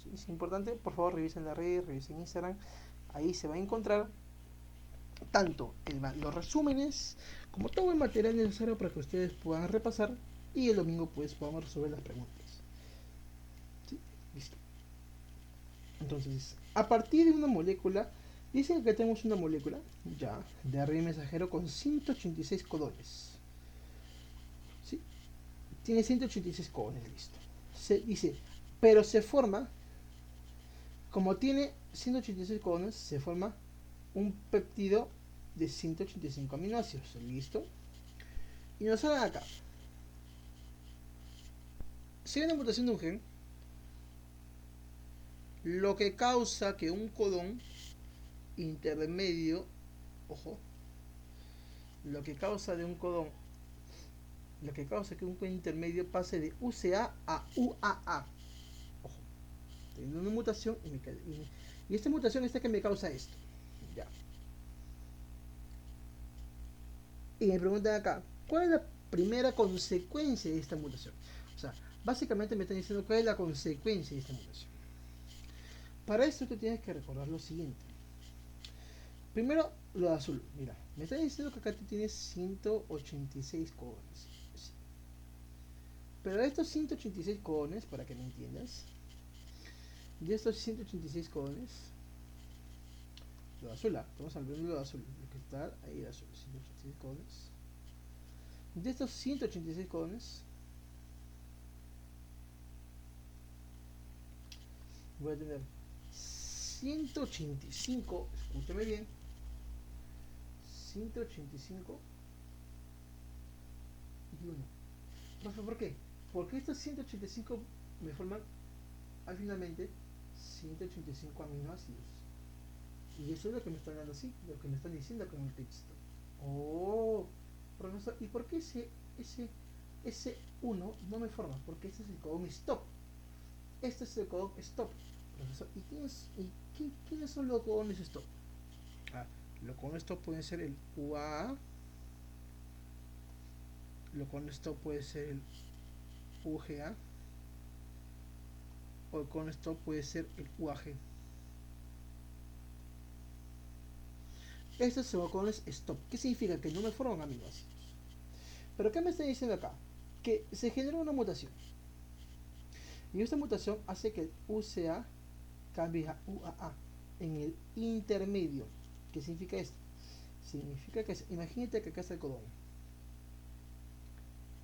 ¿Sí? Es importante, por favor revisen la red, revisen Instagram. Ahí se va a encontrar tanto los resúmenes como todo el material necesario para que ustedes puedan repasar y el domingo pues podamos resolver las preguntas. ¿Sí? Listo. Entonces, a partir de una molécula, dicen que tenemos una molécula ya de ARN mensajero con 186 codones. ¿Sí? Tiene 186 codones, listo. Se dice, pero se forma, como tiene 186 codones, se forma un péptido de 185 aminoácidos, listo. Y nos salen acá. Si hay una mutación de un gen, lo que causa que un codón intermedio, ojo, lo que causa de un codón, lo que causa que un codón intermedio pase de UCA a UAA. Ojo, tengo una mutación y esta mutación es la que me causa esto. Ya. Y me preguntan acá, ¿cuál es la primera consecuencia de esta mutación? O sea, básicamente me están diciendo cuál es la consecuencia de esta mutación. Para esto tú tienes que recordar lo siguiente. Primero, lo de azul. Mira, me está diciendo que acá tú tienes 186 codones. Sí. Pero de estos 186 codones, para que me entiendas, de estos 186 codones, lo de azul, estamos hablando de lo de azul, lo que está ahí de azul, 186 codones. De estos 186 codones, voy a tener 185, escúchame bien, 185 y 1. Profe, ¿por qué? Porque estos 185 me forman finalmente 185 aminoácidos. Y eso es lo que me están dando así, lo que me están diciendo con el texto. Oh, profesor, ¿y por qué ese 1 no me forma? Porque este es el codón stop. Este es el codón stop. Profesor, ¿quiénes son los codones stop? Los codones stop pueden ser el UAA. Los codones stop puede ser el UGA. O el codón stop puede ser el UAG. Estos son codones stop. ¿Qué significa? Que no me forman aminoácidos. Pero ¿qué me está diciendo acá? Que se genera una mutación. Y esta mutación hace que el UCA cambie a UAA en el intermedio. ¿Qué significa esto? Significa que, imagínate que acá está el codón.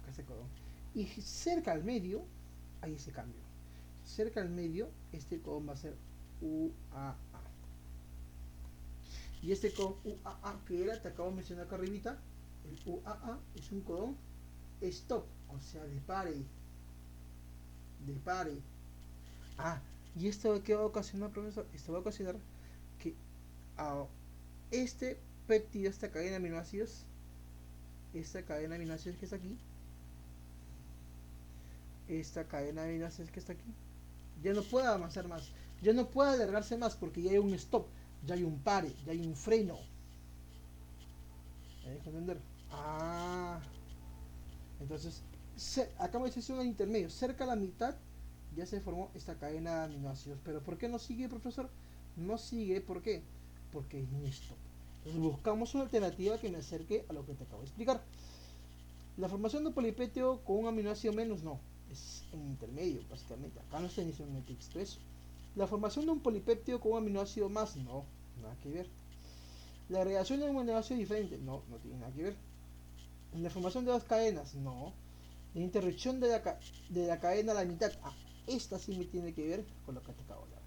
Acá está el codón. Y cerca al medio hay ese cambio. Cerca al medio, este codón va a ser UAA. Y este codón UAA que era, te acabo de mencionar acá arribita, el UAA es un codón stop, o sea, de pare. ¿Y esto qué va a ocasionar, profesor? Esto va a ocasionar que a este péptido, esta cadena de aminoácidos que está aquí, esta cadena de aminoácidos que está aquí, ya no puede avanzar más, ya no puede alargarse más porque ya hay un stop, ya hay un pare, ya hay un freno. ¿Me dejo entender? Ah, entonces, acá me dice un intermedio, cerca de la mitad ya se formó esta cadena de aminoácidos. Pero ¿por qué no sigue, profesor? No sigue, ¿por qué? Porque es un stop. Entonces buscamos una alternativa que me acerque a lo que te acabo de explicar. La formación de un polipéptido con un aminoácido menos, no. Es en intermedio, básicamente. Acá no está inicialmente texto eso. La formación de un polipéptido con un aminoácido más, no. Nada que ver. La agregación de un aminoácido diferente, no. No tiene nada que ver. La formación de dos cadenas, no. La interrupción de la cadena a la mitad, esta sí me tiene que ver con lo que te acabo de hablar.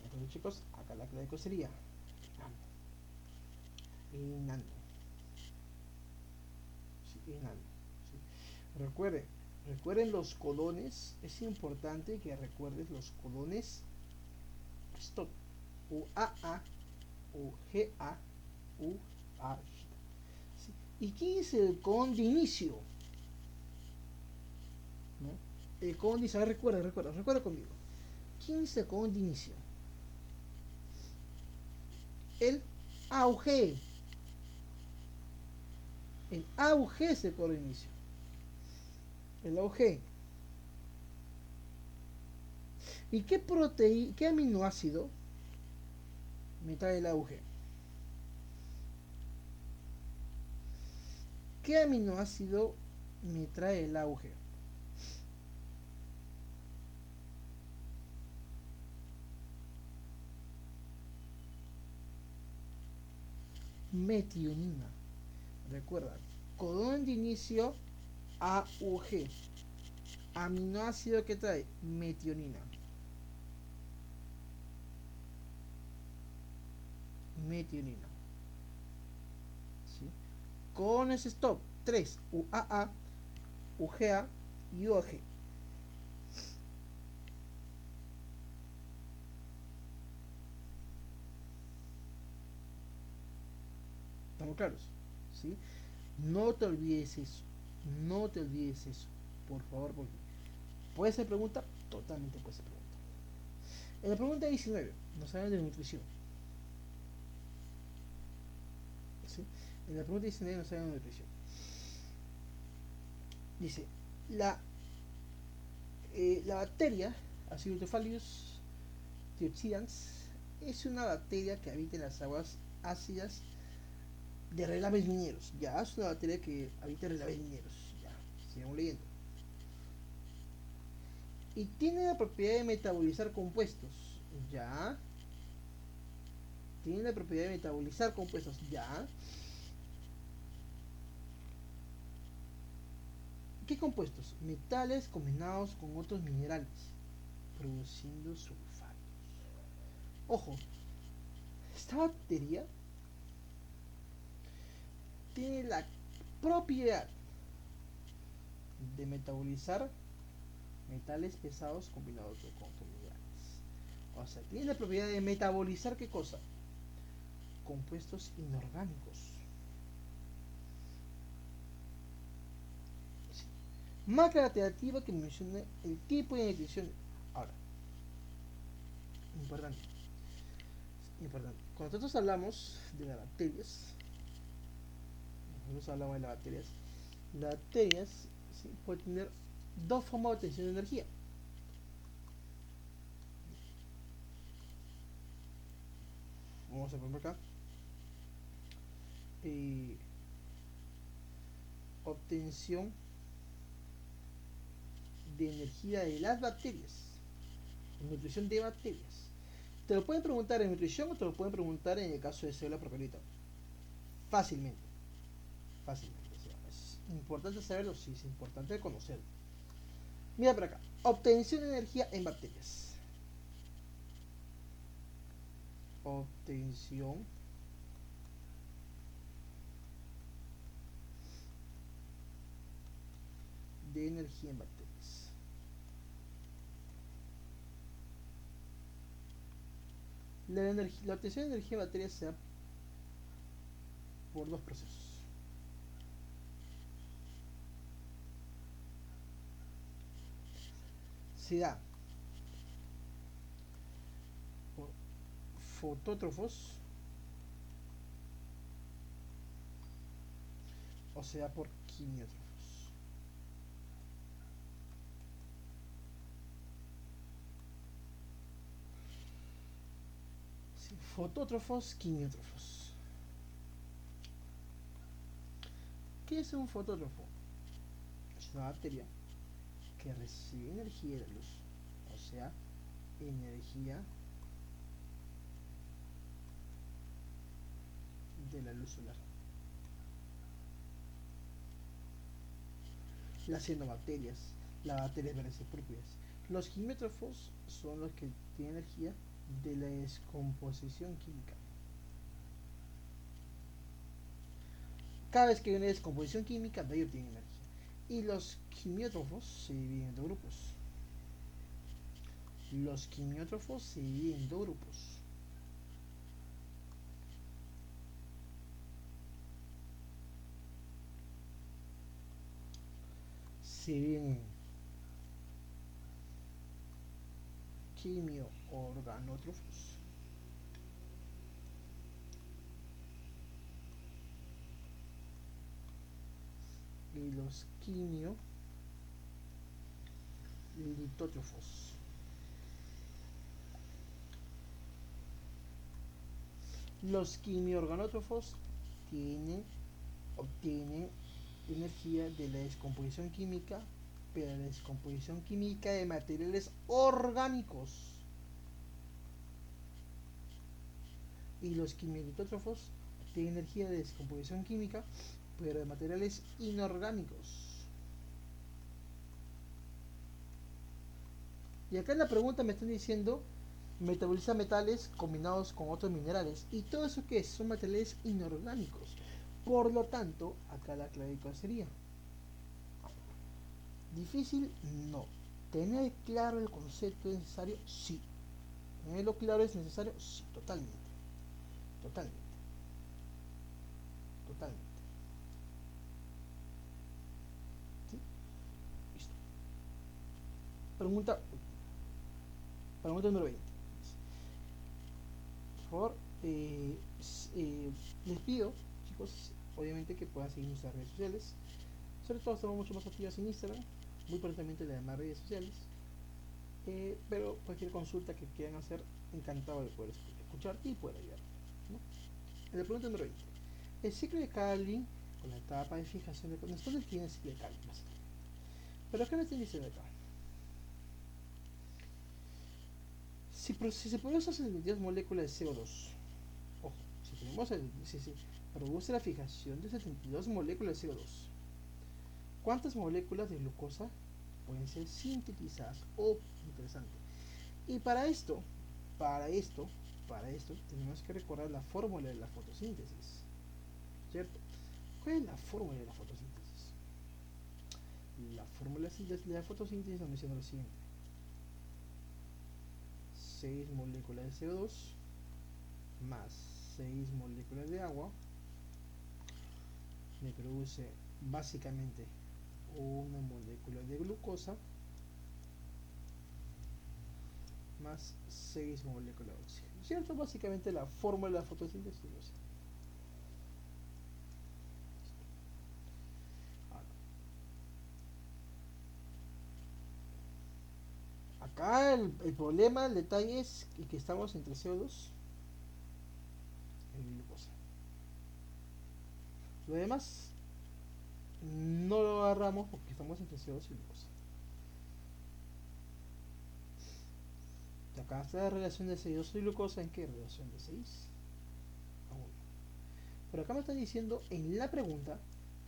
Entonces, chicos, acá la clave sería inando. Sí, inando. Sí. Recuerden los colones. Es importante que recuerdes los colones. Stop. UAA, UGA, UA. ¿Sí? ¿Y qué es el colon de inicio? ¿No? El colon de inicio, recuerda conmigo. ¿Quién es el colon de inicio? El auge. El auge es el colon de inicio. El auge. ¿Y qué aminoácido me trae el auge? ¿Qué aminoácido me trae el auge? Metionina. Recuerda, codón de inicio AUG. Aminoácido que trae metionina. Metionina. ¿Sí? Con ese stop 3 UAA, UGA y UAG. ¿Estamos claros? ¿Sí? No te olvides eso. No te olvides eso. Por favor, porque puede ser pregunta, totalmente puede ser pregunta. En la pregunta 19 nos hablan de nutrición. ¿Sí? En la pregunta 19 nos hablan de nutrición. Dice, la bacteria Acidophilus thiopsidans es una bacteria que habita en las aguas ácidas de relaves mineros. Ya, es una bacteria que habita en relaves mineros. Ya, sigamos leyendo. Y tiene la propiedad de metabolizar compuestos. Ya. Tiene la propiedad de metabolizar compuestos. Ya. ¿Qué compuestos? Metales combinados con otros minerales, produciendo sulfatos. Ojo, esta bacteria tiene la propiedad de metabolizar metales pesados combinados con otros minerales. O sea, tiene la propiedad de metabolizar ¿qué cosa? Compuestos inorgánicos. Sí. Marca alternativa que menciona el tipo de nutrición. Ahora, importante. Cuando nosotros hablamos de las bacterias, las bacterias ¿sí? Pueden tener dos formas de obtención de energía. Vamos a poner acá. Obtención de energía de las bacterias. Nutrición de bacterias. Te lo pueden preguntar en nutrición o te lo pueden preguntar en el caso de célula procariota. Fácilmente. Fácilmente. O sea, es importante saberlo, sí, es importante conocerlo. Mira por acá. Obtención de energía en bacterias. Obtención de energía en bacterias. La obtención de energía de batería se da por dos procesos. Se da por fotótrofos o se da por quimiótrofos. Sí, fotótrofos, quimiótrofos. ¿Qué es un fotótrofo? Es una bacteria que recibe energía de la luz, o sea, energía de la luz solar. Las cianobacterias, las bacterias verdes propias. Los quimiótrofos son los que tienen energía de la descomposición química. Cada vez que hay una descomposición química, de ello tienen energía. Y los quimiótrofos se dividen en dos grupos. Los quimiótrofos se dividen en dos grupos. Se dividen en quimioorganótrofos y los quimiolitótrofos. Los quimiorganótrofos obtienen energía de la descomposición química, pero la descomposición química de materiales orgánicos. Y los quimiolitótrofos obtienen energía de descomposición química, pero de materiales inorgánicos. Y acá en la pregunta me están diciendo metaboliza metales combinados con otros minerales. ¿Y todo eso qué es? Son materiales inorgánicos. Por lo tanto, acá la clave cuál sería. ¿Difícil? No. ¿Tener claro el concepto es necesario? Sí. ¿Tenerlo claro es necesario? Sí, totalmente. Totalmente. Totalmente. ¿Sí? Listo. Pregunta número 20. Por favor, les pido, chicos, obviamente que puedan seguir nuestras redes sociales. Sobre todo estamos mucho más activos en Instagram, muy prontamente en las demás redes sociales. Pero cualquier consulta que quieran hacer, encantado de poder escuchar y poder ayudar, ¿no? En la pregunta número 20. El ciclo de Calvin con la etapa de fijación de nosotros tiene el ciclo de Calvin. Pero ¿qué me están diciendo acá? Si se producen 72 moléculas de CO2, ojo, si se produce la fijación de 72 moléculas de CO2, ¿cuántas moléculas de glucosa pueden ser sintetizadas? Oh, interesante. Y para esto, tenemos que recordar la fórmula de la fotosíntesis, ¿cierto? ¿Cuál es la fórmula de la fotosíntesis? La fórmula de la fotosíntesis nos menciona lo siguiente: 6 moléculas de CO2 más 6 moléculas de agua me produce básicamente una molécula de glucosa más 6 moléculas de oxígeno, ¿cierto? Básicamente la fórmula de la fotosíntesis. Acá el problema, el detalle es que estamos entre CO2 y glucosa. Lo demás no lo agarramos porque estamos entre CO2 y glucosa. Acá está la relación de CO2 y glucosa. ¿En qué relación? De 6 a 1. Pero acá me están diciendo en la pregunta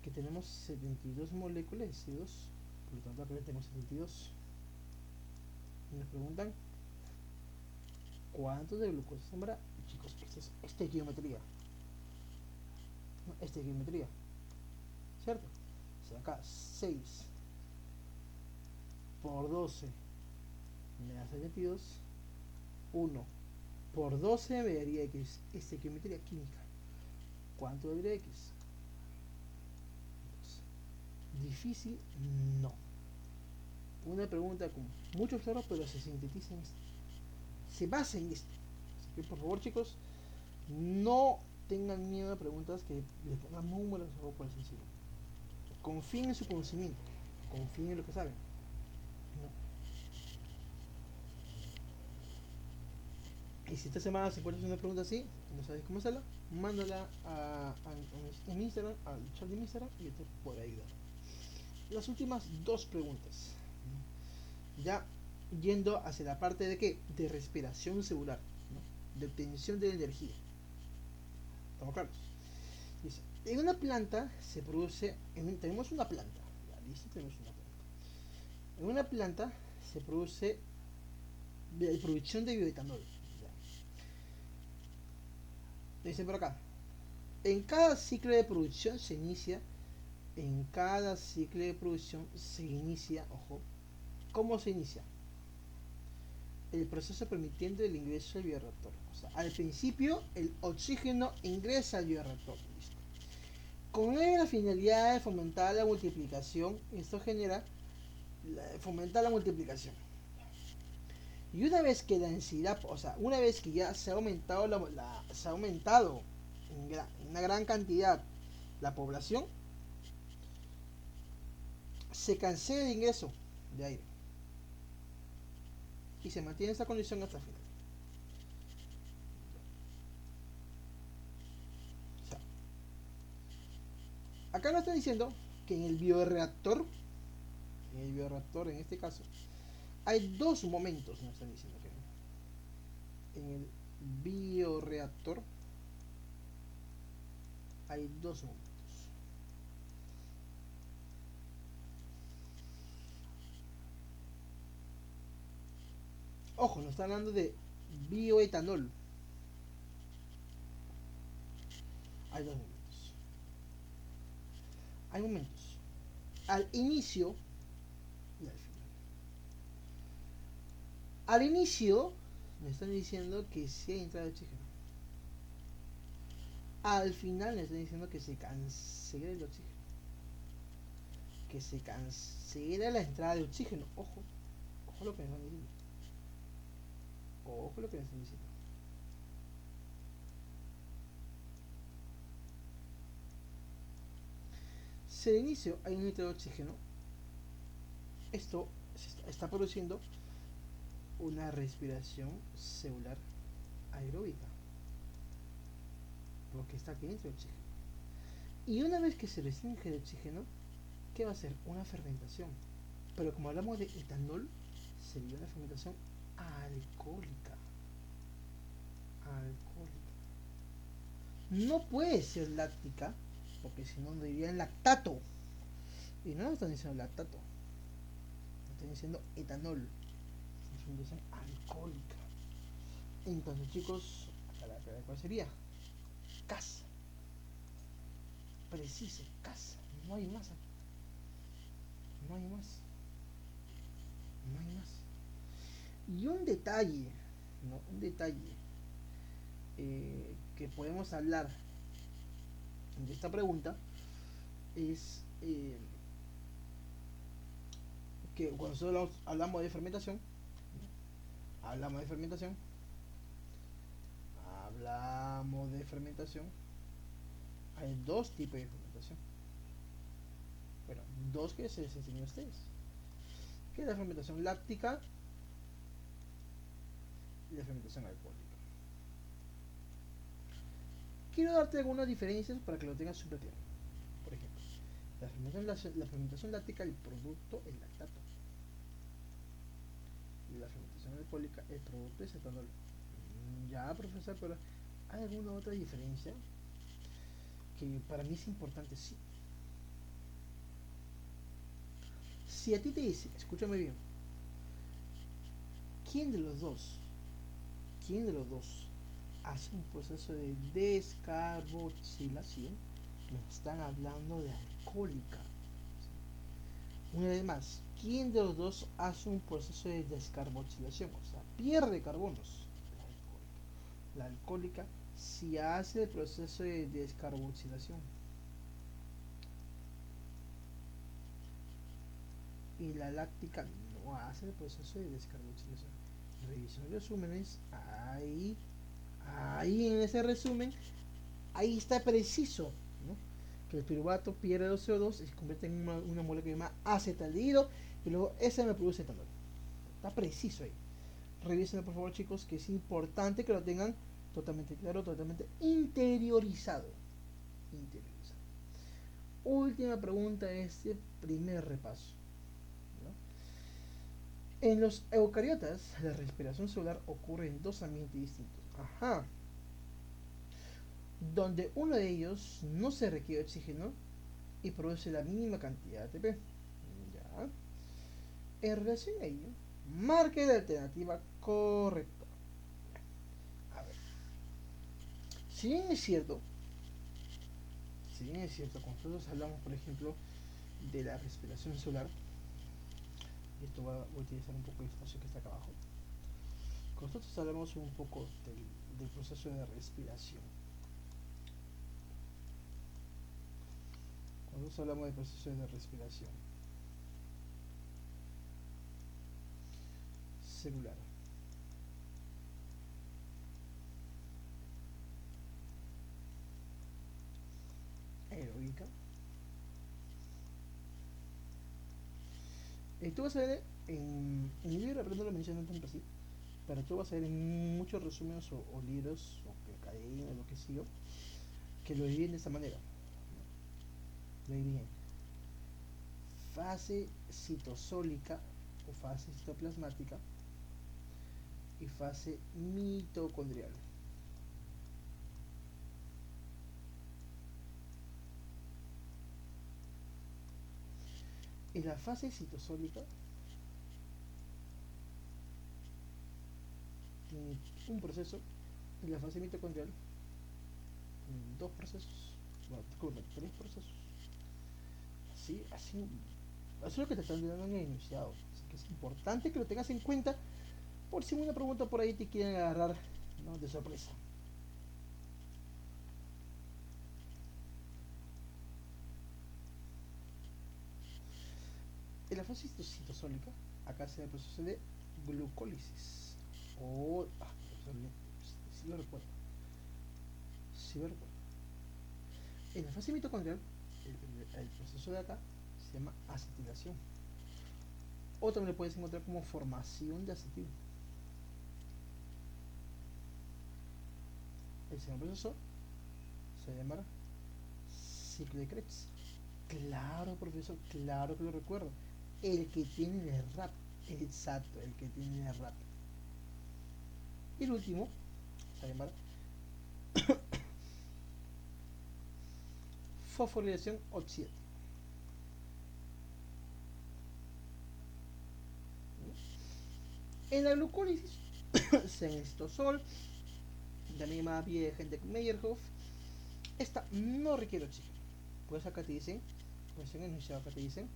que tenemos 72 moléculas de CO2. Por lo tanto acá tenemos 72. Y nos preguntan ¿cuánto de glucosa se habrá? Chicos, esta es estequiometría. No, estequiometría. ¿Cierto? O sea, acá 6 por 12 me da 72. 1 por 12 me daría X. Estequiometría química. ¿Cuánto daría X? 12. Difícil, no. Una pregunta con muchos claros, pero se sintetiza en esto. Se basa en esto. Así que por favor, chicos, no tengan miedo a preguntas que les pongan números o algo por el sencillo. Confíen en su conocimiento. Confíen en lo que saben. No. Y si esta semana se encuentras una pregunta así, no sabes cómo hacerla, mándala en mi Instagram, al chat de mi Instagram, y yo te puedo ayudar. Las últimas dos preguntas. Ya yendo hacia la parte de qué? De respiración celular, ¿no? De obtención de energía. ¿Estamos claros? Dice, en una planta se produce, tenemos una planta, ya, listo, tenemos una planta. En una planta se produce la producción de bioetanol. Dice por acá, en cada ciclo de producción se inicia, ojo, ¿cómo se inicia? El proceso permitiendo el ingreso al bioreactor. O sea, al principio el oxígeno ingresa al bioreactor. Listo. Con la finalidad de fomentar la multiplicación, esto genera fomentar la multiplicación. Y una vez que la densidad, o sea, una vez que ya se ha aumentado en una gran cantidad la población, se cancela el ingreso de aire y se mantiene esta condición hasta el final. O sea, acá nos está diciendo que en el bioreactor en este caso, hay dos momentos, nos están diciendo que en el bioreactor hay dos momentos. Ojo, nos está hablando de bioetanol. Hay dos momentos. Hay momentos al inicio y al final. Al inicio me están diciendo que sí hay entrada de oxígeno. Al final me están diciendo que se cancela el oxígeno. Que se cancela la entrada de oxígeno. Ojo, ojo lo que me están diciendo. Ojo lo que me están diciendo. Si al inicio hay un litro de oxígeno, esto está produciendo una respiración celular aeróbica, porque está aquí dentro de oxígeno. Y una vez que se restringe el oxígeno, ¿qué va a hacer? Una fermentación. Pero como hablamos de etanol, sería una fermentación alcohólica. No puede ser láctica, porque si no, diría en lactato. Y no nos están diciendo lactato, nos están diciendo etanol. Es una fermentación alcohólica. Entonces, chicos, acá la pregunta cuál sería. Casa. Preciso, casa. No hay más. No hay más. No hay más. Y un detalle, ¿no? Un detalle que podemos hablar de esta pregunta es que cuando nosotros hablamos de fermentación, ¿no? hablamos de fermentación, hay dos tipos de fermentación. Bueno, dos que se les enseñó a ustedes, que es la fermentación láctica y la fermentación alcohólica. Quiero darte algunas diferencias para que lo tengas súper claro. Por ejemplo, la fermentación láctica, el producto, el lactato. Y la fermentación alcohólica, el producto es etanol. Ya, profesor, pero ¿hay alguna otra diferencia? Que para mí es importante, sí. Si a ti te dice, escúchame bien, ¿quién de los dos hace un proceso de descarboxilación? Nos están hablando de alcohólica. Una vez más, ¿quién de los dos hace un proceso de descarboxilación? O sea, pierde carbonos. La alcohólica sí hace el proceso de descarboxilación. Y la láctica no hace el proceso de descarboxilación. Revisión de resúmenes, ahí en ese resumen, ahí está preciso, ¿no? Que el piruvato pierde los CO2 y se convierte en una molécula que se llama acetaldehído y luego ese me produce etanol. Está preciso ahí. Revísenlo por favor, chicos, que es importante que lo tengan totalmente claro, totalmente interiorizado. Última pregunta de este primer repaso, ¿no? En los eucariotas, la respiración celular ocurre en dos ambientes distintos. Ajá. Donde uno de ellos no se requiere oxígeno y produce la mínima cantidad de ATP. Ya. En relación a ello, marque la alternativa correcta. A ver. Si bien es cierto, cuando nosotros hablamos, por ejemplo, de la respiración celular, y esto voy a utilizar un poco el espacio que está acá abajo, cuando nosotros hablamos un poco del proceso de respiración, cuando nosotros hablamos del proceso de respiración celular, aeróbica, tú vas a ver en el libro, pero no lo mencionan tanto así, pero tú vas a ver en muchos resúmenes o libros o que academia o lo que sigo que lo dividen de esta manera, ¿no? Lo dividen fase citosólica o fase citoplasmática y fase mitocondrial. En la fase citosólica tiene un proceso y la fase mitocondrial tiene dos procesos, bueno, disculpen, tres procesos. Así es lo que te están dando en el enunciado. Así que es importante que lo tengas en cuenta por si una pregunta por ahí te quieren agarrar, ¿no?, de sorpresa. En la fase citosólica, acá se da el proceso de glucólisis. Si lo recuerdo. Si lo recuerdo. En la fase mitocondrial, el proceso de acá se llama acetilación. O también lo puedes encontrar como formación de acetil. El segundo proceso se llama ciclo de Krebs. Claro, profesor, claro que lo recuerdo. El que tiene el RAP. Exacto, el que tiene el RAP. Y el último se llama fosforilación oxidativa. En la glucólisis se necesitó sol, de la misma vía de Meyerhoff. Esta no requiere oxígeno. Pues acá te dicen, pues en el enunciado acá te dicen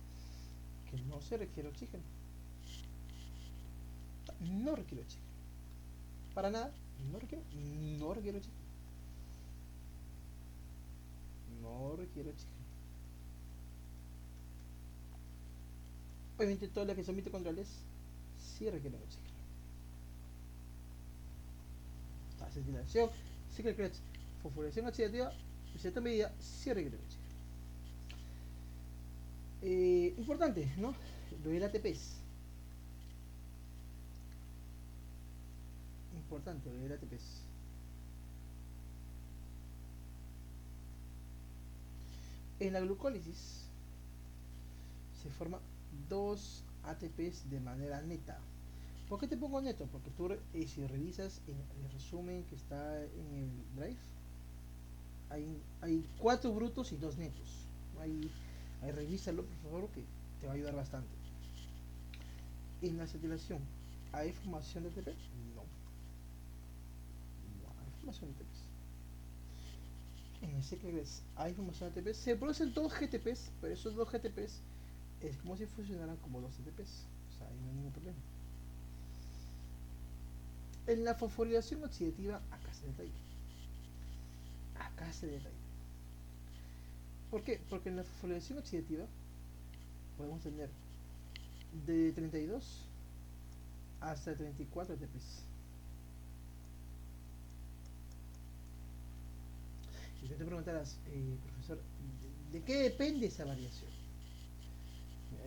que no se requiere oxígeno. No requiere oxígeno. Para nada, no requiere oxígeno. No requiere oxígeno. Obviamente todas las que son mitocondriales sí requieren oxígeno. Acetilación, ciclo de Krebs, fosforilación oxidativa, en cierta medida sí requieren oxígeno. Importante, ¿no? Lo del ATPs. Importante, lo del ATPs. En la glucólisis se forman dos ATPs de manera neta. ¿Por qué te pongo neto? Porque tú, si revisas en el resumen que está en el drive, hay 4 brutos y 2 netos. Ahí revísalo, por favor, que te va a ayudar bastante. En la acetilación, ¿hay formación de ATP? No. No hay formación de ATP. En el CKGS hay formación de ATP. Se producen 2 GTPs, pero esos 2 GTPs es como si funcionaran como 2 ATPs. O sea, ahí no hay ningún problema. En la fosforilación oxidativa, acá se detalla. Acá se detalla. ¿Por qué? Porque en la fosforilación oxidativa podemos tener de 32 hasta 34 ATPs. Y tú te preguntarás, profesor, ¿de qué depende esa variación?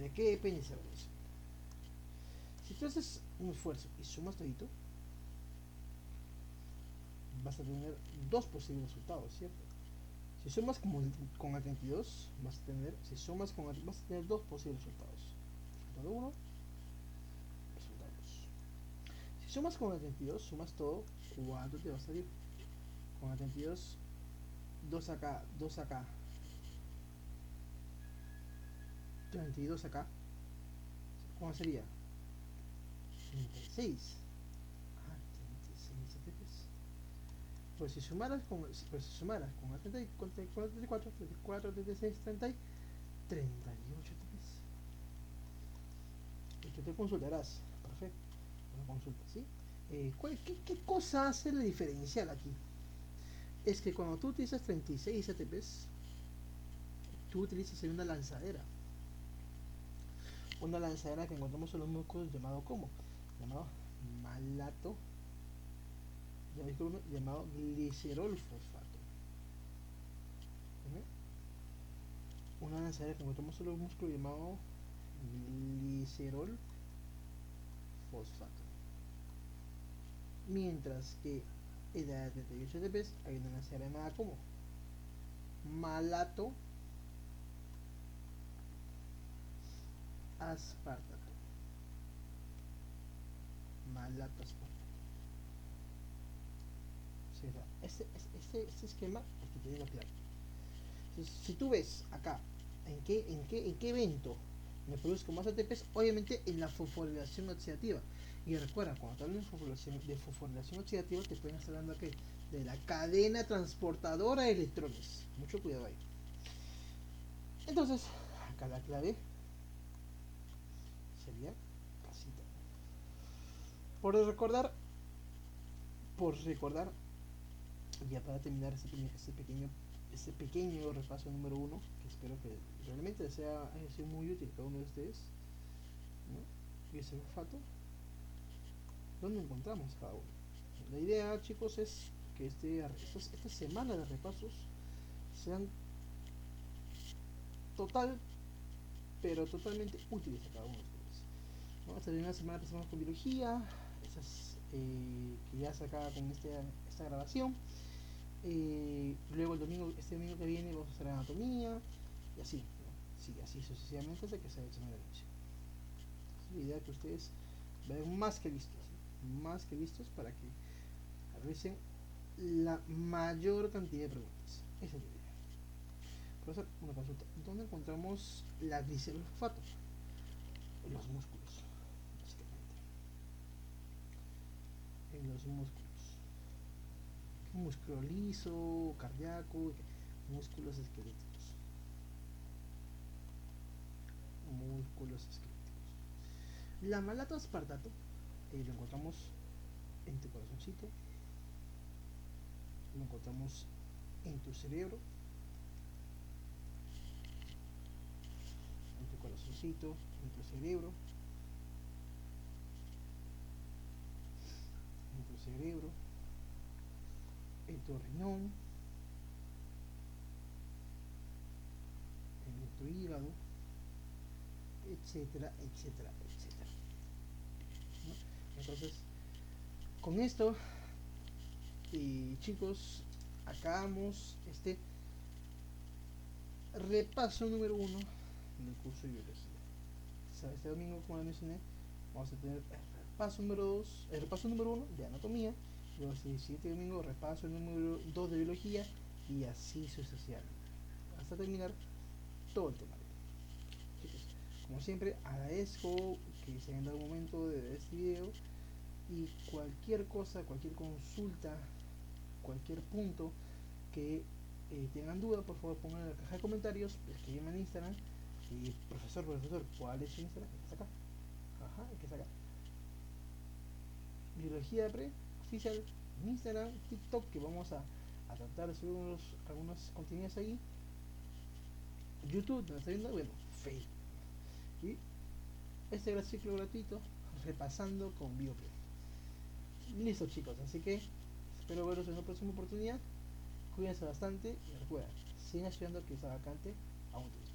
¿De qué depende esa variación? Si tú haces un esfuerzo y sumas todito, vas a tener dos posibles resultados, ¿cierto? Si sumas con el 32, vas a tener, si sumas con el, vas a tener dos posibles resultados. Resultado 1, resultado 2. Si sumas con el 32, sumas todo, ¿cuánto te va a salir? Con el 32, 2 acá, 2 acá, 32 acá, ¿cómo sería? 36. Ah, 36 ATPs. Pues si sumaras con el 34, 34, 36, 30, 38 ATPs. Y tú te consultarás, perfecto, una consulta, ¿sí? ¿Qué cosa hace la diferencial aquí? Es que cuando tú utilizas 36 ATPs, tú utilizas una lanzadera. Una lanzadera que encontramos en los músculos llamado ¿cómo? Llamado malato, llamado glicerol fosfato. ¿Okay? Una lanzadera que encontramos en los músculos llamado glicerol fosfato. Mientras que en la de 38 ATPs hay una lanzadera llamada ¿cómo? Malato aspartato. Malato aspartato. Sí, o sea, este esquema es que tiene que claro. Entonces, si tú ves acá en qué evento me produzco más ATPs, obviamente en la fosforilación oxidativa. Y recuerda, cuando te hablan de fosforilación oxidativa, te pueden estar hablando aquí de la cadena transportadora de electrones. Mucho cuidado ahí. Entonces, acá la clave sería casita. Por recordar, ya para terminar ese pequeño repaso número 1, que espero que realmente haya sido muy útil para uno de ustedes, ¿no? Y ese olfato, ¿dónde encontramos cada uno? La idea, chicos, es que esta semana de repasos sean pero totalmente útiles a cada uno de ustedes, ¿no? Esta primera semana empezamos con biología, que ya se acaba con esta grabación. Luego este domingo que viene vamos a hacer anatomía y así, ¿no? Sí, así sucesivamente hasta que se examen de admisión. La idea es que ustedes vayan más que listos para que realicen la mayor cantidad de preguntas. Esa es la idea. Profesor, una consulta. ¿Dónde encontramos la glicerolfato? En los músculos, básicamente. En los músculos. Músculo liso, cardíaco, músculos esqueléticos. Músculos esqueléticos. La malato aspartato lo encontramos en tu corazoncito, lo encontramos en tu cerebro, en tu corazoncito, en tu cerebro, en tu riñón, en tu hígado, etcétera, etcétera, etcétera, ¿no? Entonces, con esto, chicos, acabamos este repaso número 1 del curso de biología. Este domingo, como les mencioné, vamos a tener el repaso número 1 de anatomía, y luego el siguiente domingo repaso número 2 de biología, y así sucesivamente, hasta terminar todo el tema. Chicos, como siempre, agradezco que se hayan dado un momento de ver este video, y cualquier cosa, cualquier consulta, cualquier punto que tengan duda, por favor pongan en la caja de comentarios, escriban en Instagram, y profesor, ¿cuál es su Instagram? ¿Qué está acá? Ajá, ¿qué está acá? Biología pre oficial en Instagram, TikTok, que vamos a tratar de subir algunos contenidos ahí. YouTube, donde está viendo, bueno, Facebook. Y este ciclo gratuito, repasando con Bioplay. Listo, chicos, así que espero veros en una próxima oportunidad. Cuídense bastante y recuerden, sigan estudiando, que está vacante aún.